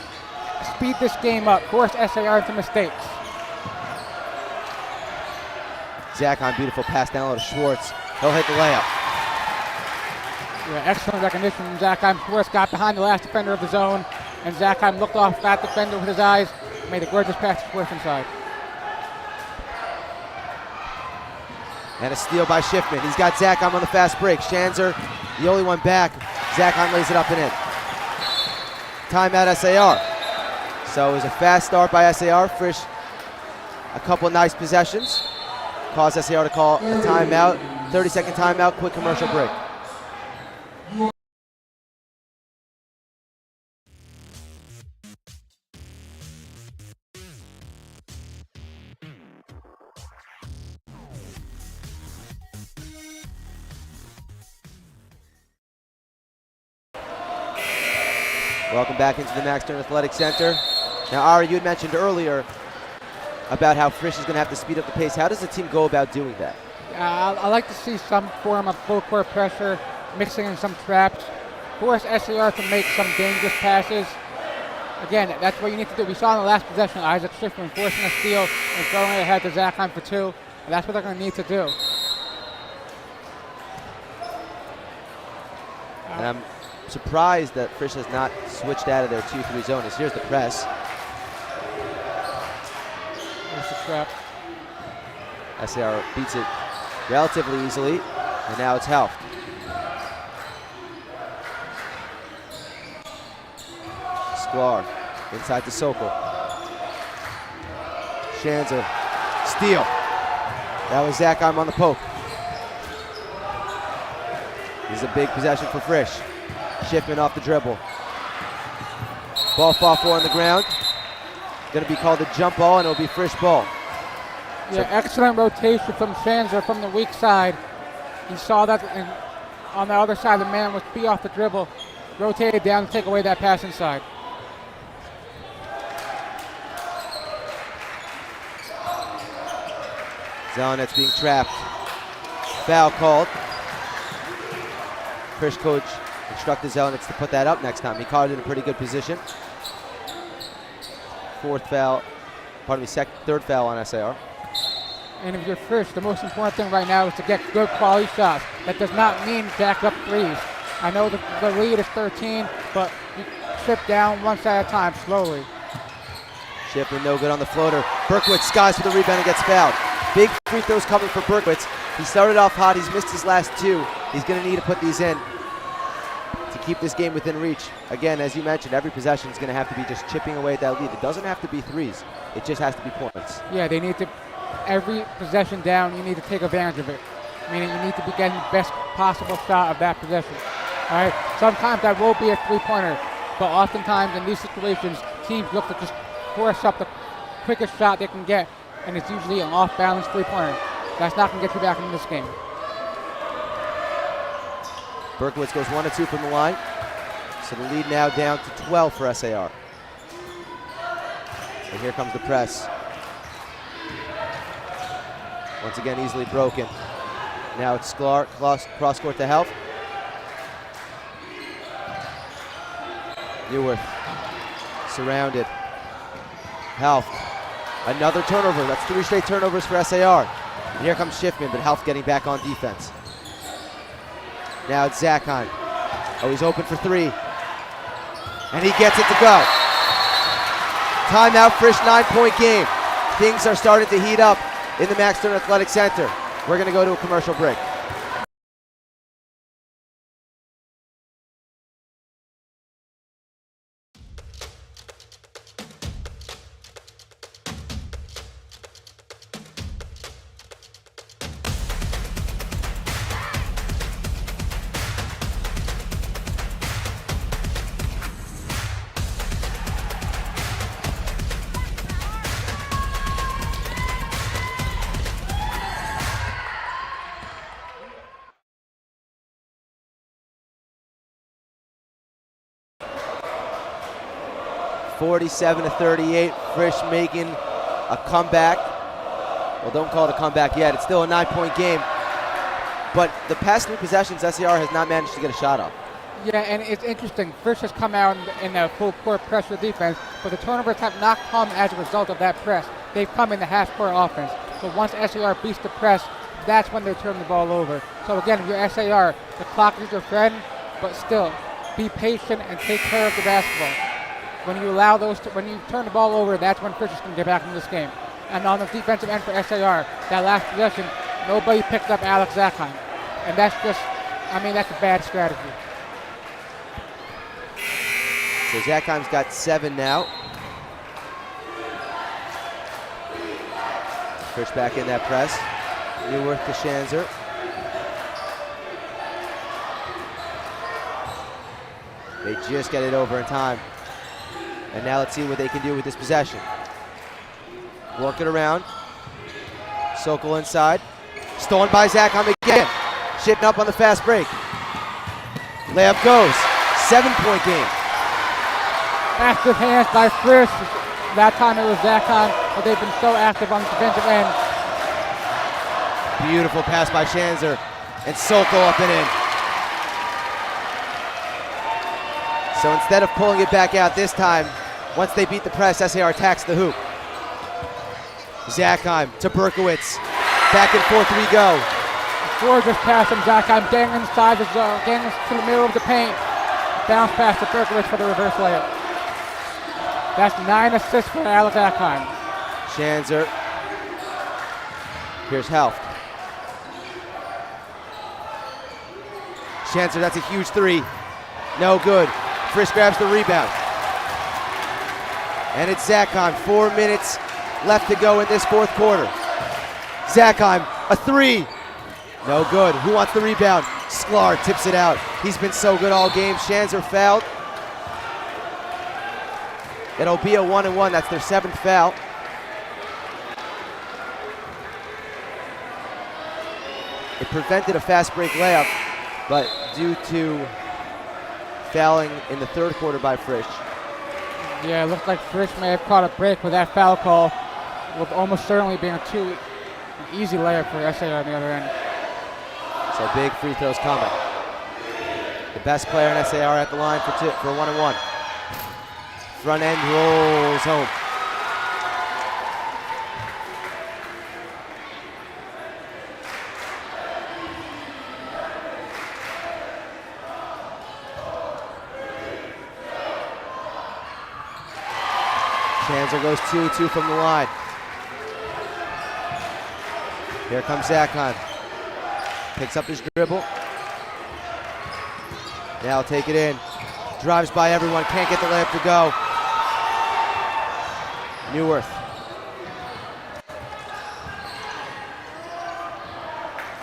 speed this game up, force SAR into mistakes. Zakheim, beautiful pass down low to Schwartz. He'll hit the layup. Yeah, excellent recognition from Zakheim. Schwartz got behind the last defender of the zone, and Zakheim looked off that defender with his eyes, made a gorgeous pass to Schwartz inside. And a steal by Schiffman. He's got Zakheim on the fast break. Schanzer, the only one back. Zakheim lays it up and in. Timeout SAR. So it was a fast start by SAR. Frisch, a couple nice possessions. Caused SAR to call a timeout. 30-second timeout, quick commercial break. Welcome back into the Max Stern Athletic Center. Now, Ari, you had mentioned earlier about how Frisch is going to have to speed up the pace. How does the team go about doing that? I like to see some form of full court pressure, mixing in some traps, force SAR to make some dangerous passes. Again, that's what you need to do. We saw in the last possession, Isaac Schiffman forcing a steal and throwing it ahead to Zachheim for 2. And that's what they're going to need to do. And I'm surprised that Frisch has not switched out of their 2-3 zone. Here's the press. There's the trap. SAR beats it relatively easily, and now it's Helft. Sklar inside to Sokol. Schanzer, steal. That was Zachheim on the poke. This is a big possession for Frisch. Schiffman off the dribble. Ball fought for on the ground. Going to be called a jump ball, and it'll be Frisch ball. Yeah, excellent rotation from Schanzer from the weak side. You saw that on the other side, the man was be off the dribble, rotated down to take away that pass inside. Zelenet's being trapped. Foul called. Frisch coach instructed Zelenetz to put that up next time. He caught it in a pretty good position. Third foul on SAR. And if you're Frisch, the most important thing right now is to get good quality shots. That does not mean back up threes. I know the lead is 13, but you strip down one side at a time, slowly. Schiffman no good on the floater. Berkowitz skies for the rebound and gets fouled. Big free throws coming for Berkowitz. He started off hot. He's missed his last 2. He's going to need to put these in to keep this game within reach. Again, as you mentioned, every possession is going to have to be just chipping away at that lead. It doesn't have to be threes. It just has to be points. Yeah, they need to, every possession down, you need to take advantage of it. Meaning you need to be getting the best possible shot of that possession. All right. Sometimes that will be a three-pointer, but oftentimes in these situations, teams look to just force up the quickest shot they can get, and it's usually an off-balance three-pointer. That's not going to get you back into this game. Berkowitz goes 1 of 2 from the line. So the lead now down to 12 for SAR. And here comes the press. Once again, easily broken. Now it's Sklar, cross court to Helft. Neuwirth, surrounded. Helft, another turnover. That's 3 straight turnovers for SAR. And here comes Schiffman, but Helft getting back on defense. Now it's Zachheim. Oh, he's open for 3. And he gets it to go. Timeout, Frisch, 9-point game. Things are starting to heat up in the Max Stern Athletic Center. We're going to go to a commercial break. (47-38). Frisch making a comeback. Well, don't call it a comeback yet. It's still a 9-point game. But the past 3 possessions, SAR has not managed to get a shot up. Yeah, and it's interesting. Frisch has come out in a full court pressure defense, but the turnovers have not come as a result of that press. They've come in the half-court offense. So once SAR beats the press, that's when they turn the ball over. So again, if you're SAR, the clock is your friend, but still, be patient and take care of the basketball. When you allow when you turn the ball over, that's when Frisch is going to get back into this game. And on the defensive end for SAR, that last possession, nobody picked up Alex Zachheim. And that's just, that's a bad strategy. So Zakheim's got 7 now. Frisch back in that press. Neuwirth to Schanzer. They just get it over in time. And now let's see what they can do with this possession. Work it around. Sokol inside. Stolen by Zakheim again. Shitting up on the fast break. Layup goes. 7-point game. Active hands by Frisch. That time it was Zakheim, but they've been so active on the defensive end. Beautiful pass by Schanzer. And Sokol up and in. So instead of pulling it back out this time, once they beat the press, SAR attacks the hoop. Zakheim to Berkowitz. Back and forth we go. Gorgeous pass from Zakheim, getting inside the zone, getting to the middle of the paint. Bounce pass to Berkowitz for the reverse layup. That's 9 assists for Alex Zakheim. Schanzer. Here's Helft. Schanzer, that's a huge 3. No good. Frisch grabs the rebound. And it's Zakheim. 4 minutes left to go in this fourth quarter. Zakheim, a 3. No good. Who wants the rebound? Sklar tips it out. He's been so good all game. Schanzer fouled. It'll be a 1-and-1. That's their 7th foul. It prevented a fast break layup, but due to fouling in the third quarter by Frisch. Yeah, it looks like Frisch may have caught a break with that foul call, with almost certainly being an easy layup for SAR on the other end. So big free throws coming. The best player in SAR at the line for a 1-and-1. Front end rolls home. Schanzer goes 2-2 from the line. Here comes Zakheim. Picks up his dribble. Now take it in. Drives by everyone, can't get the layup to go. Neuwirth.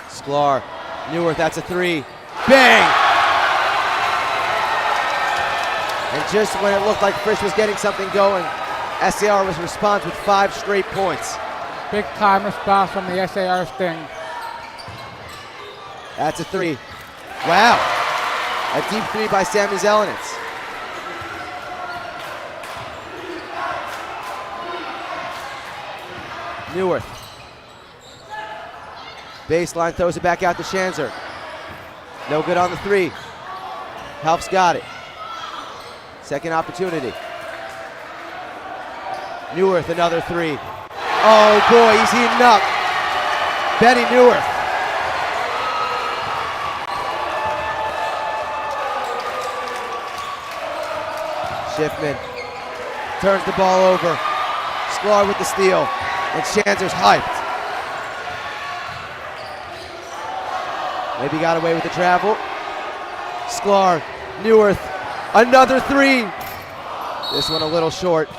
Sklar. Neuwirth, that's a 3. Bang! And just when it looked like Frisch was getting something going, SAR was responds with 5 straight points. Big time response from the SAR Sting. That's a 3. Wow. A deep 3 by Sami Zelenitz. Neuwirth. Baseline, throws it back out to Schanzer. No good on the 3. Helft's got it. Second opportunity. Neuwirth, another 3. Oh boy, he's heating up. Benny Neuwirth. Schiffman turns the ball over. Sklar with the steal. And Schanzer's hyped. Maybe got away with the travel. Sklar, Neuwirth, another 3. This one a little short.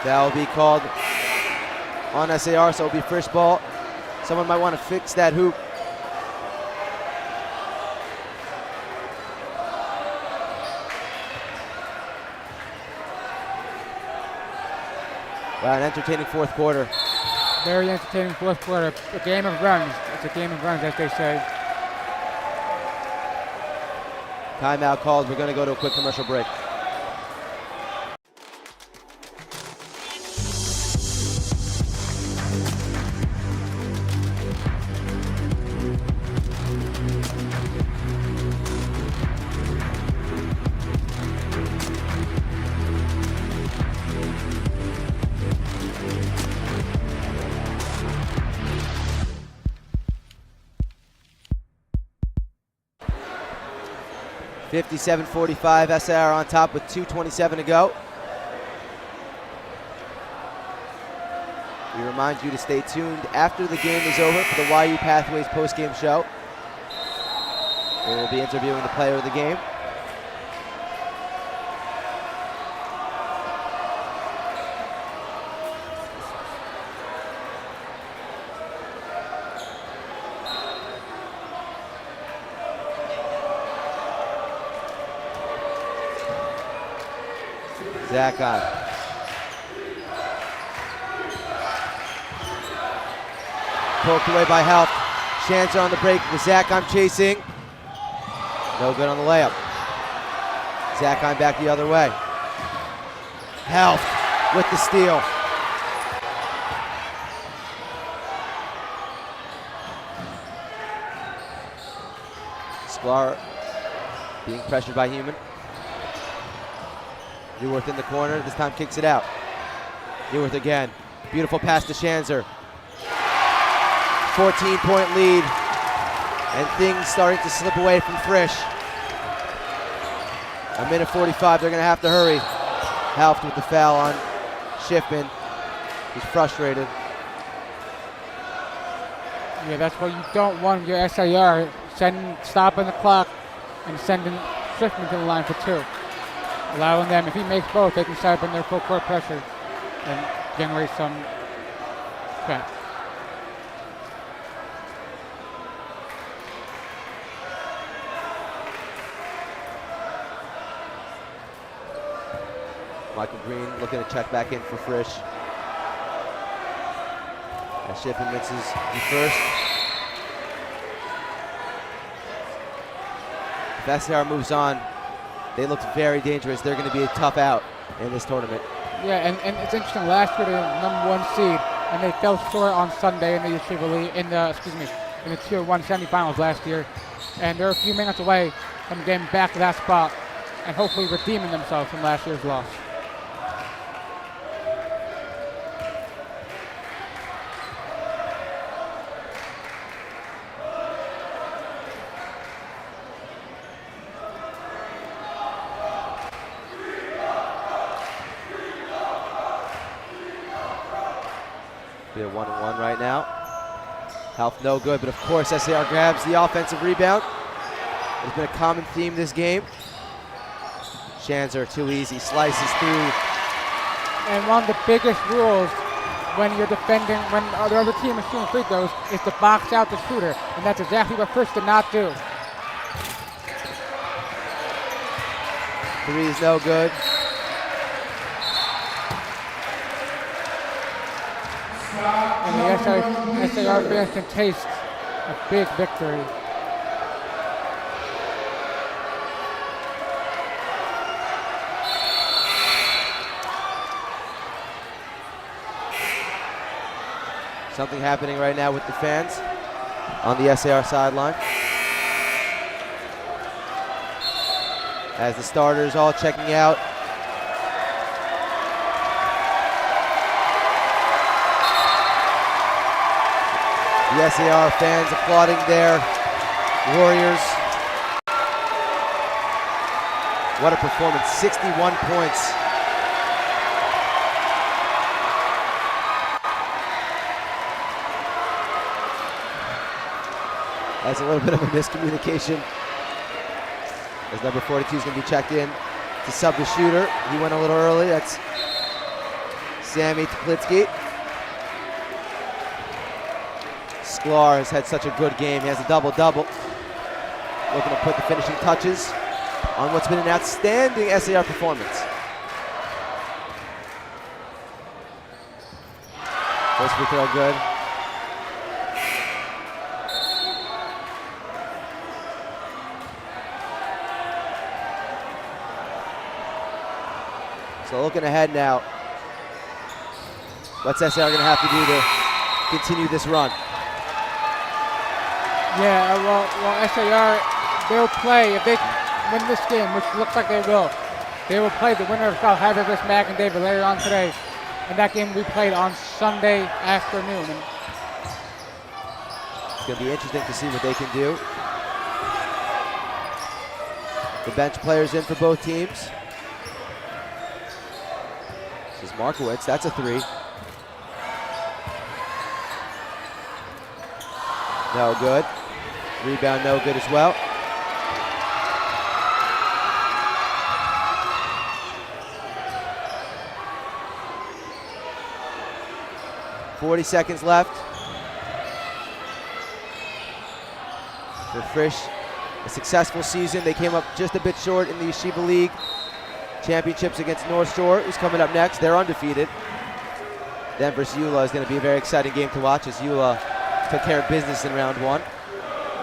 That will be called on SAR, so it'll be Frisch ball. Someone might want to fix that hoop. Wow, an entertaining fourth quarter. Very entertaining fourth quarter. A game of runs. It's a game of runs, as they say. Timeout called. We're going to go to a quick commercial break. .57-45, SAR on top with 2:27 to go. We remind you to stay tuned after the game is over for the YU Pathways post-game show. We will be interviewing the player of the game. Zach on. Poked away by Helft. Schanzer on the break with Zach on chasing. No good on the layup. Zach on back the other way. Helft with the steal. Sklar being pressured by Human. Neuwirth in the corner, this time kicks it out. Neuwirth again. Beautiful pass to Schanzer. 14-point lead. And things starting to slip away from Frisch. A minute 45, they're going to have to hurry. Helft with the foul on Schiffman. He's frustrated. Yeah, that's what you don't want your SAR, stopping the clock and sending Schiffman to the line for two. Allowing them, if he makes both, they can start up in their full court pressure and generate some threat. Michael Green looking to check back in for Frisch. As Schiffman misses the first. If SAR moves on, they look very dangerous. They're going to be a tough out in this tournament. Yeah, and it's interesting. Last year they were #1 seed, and they fell short on Sunday in the Yeshiva League, in the Tier 1 semifinals last year. And they're a few minutes away from getting back to that spot and hopefully redeeming themselves from last year's loss. Be a 1-1 right now. Helft no good, but of course SAR grabs the offensive rebound. It's been a common theme this game. Schanzer too easy, slices through. And one of the biggest rules when you're defending, when the other team is shooting free throws, is to box out the shooter, and that's exactly what Frisch did not do. Three is no good. And the SAR fans can taste a big victory. Something happening right now with the fans on the SAR sideline. As the starters all checking out. The SAR fans applauding their Warriors. What a performance, 61 points. That's a little bit of a miscommunication, as number 42 is going to be checked in to sub the shooter. He went a little early. That's Sammy Teplitsky. Sklar has had such a good game. He has a double-double. Looking to put the finishing touches on what's been an outstanding SAR performance. First free throw good. So looking ahead now, what's SAR going to have to do to continue this run? Yeah, well, SAR, they'll play, if they win this game, which looks like they will play the winner of South Harvard vs. Mac and David later on today, and that game will be played on Sunday afternoon. And it's going to be interesting to see what they can do. The bench players in for both teams. This is Markowitz, that's a three. No good. Rebound no good as well. .40 seconds left. For Frisch, a successful season. They came up just a bit short in the Yeshiva League championships against North Shore, who's coming up next. They're undefeated. Then versus Eula is going to be a very exciting game to watch as Eula took care of business in round 1.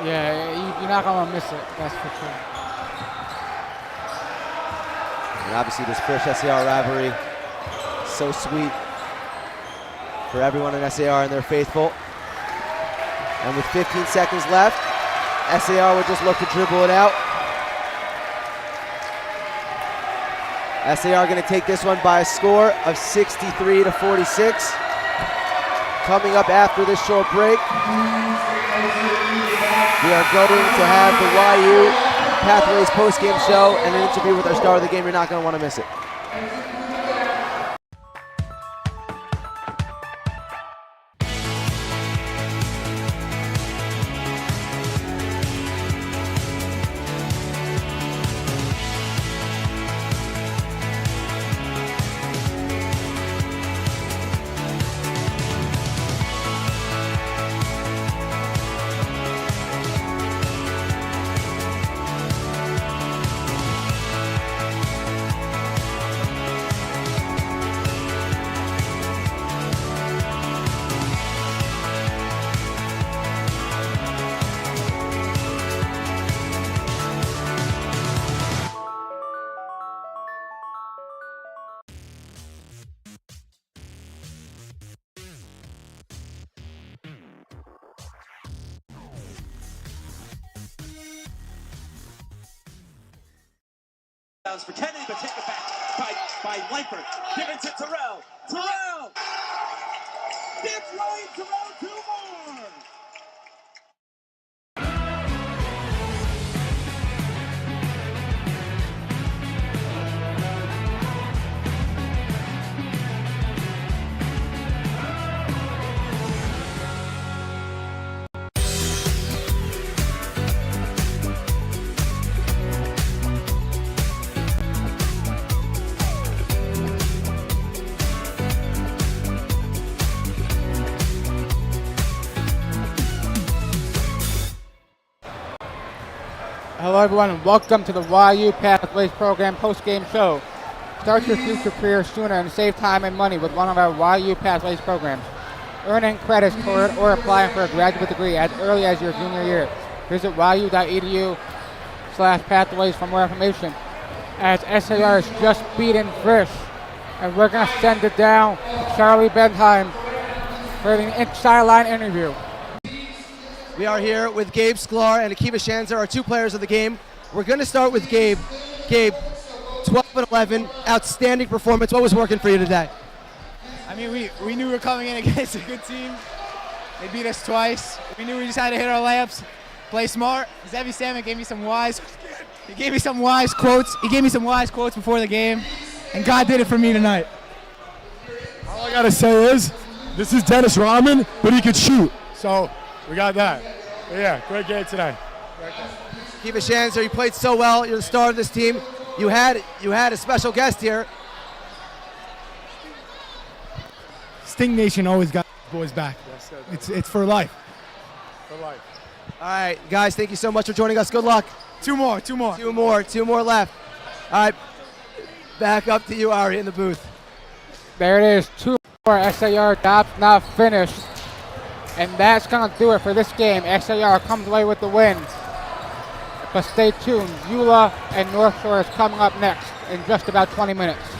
Yeah, you're not going to miss it, that's for sure. And obviously this Frisch SAR rivalry, so sweet for everyone in SAR and their faithful. And with 15 seconds left, SAR would just look to dribble it out. SAR going to take this one by a score of 63 to 46. Coming up after this short break, we are going to have the YU Pathways post-game show and an interview with our star of the game. You're not going to want to miss it. For Kennedy, but take it back by Langford. Given to Terrell. Terrell! Gives Ryan Terrell 2 more! Hello everyone and welcome to the YU Pathways Program post-game show. Start your future career sooner and save time and money with one of our YU Pathways programs. Earning credits toward or applying for a graduate degree as early as your junior year. Visit yu.edu/pathways for more information. As SAR is just beaten Frisch, and we're going to send it down to Charlie Bentheim for the sideline interview. We are here with Gabe Sklar and Akiva Shanzer, our 2 players of the game. We're going to start with Gabe. Gabe, 12 and 11, outstanding performance. What was working for you today? I mean, we knew we were coming in against a good team. They beat us twice. We knew we just had to hit our layups, play smart. Zevi Salmon gave me some wise. He gave me some wise quotes. He gave me some wise quotes before the game, and God did it for me tonight. All I gotta say is, this is Dennis Rahman, but he could shoot. So. We got that. But yeah, great game today. Akiva Shanzer, you played so well. You're the star of this team. You had a special guest here. Sting Nation always got boys back. Yes, it's for life. For life. All right, guys, thank you so much for joining us. Good luck. 2 more. 2 more left. All right, back up to you, Ari, in the booth. There it is, 2 more. SAR job's not finished. And that's going to do it for this game. SAR comes away with the win. But stay tuned. Eula and North Shore is coming up next in just about 20 minutes.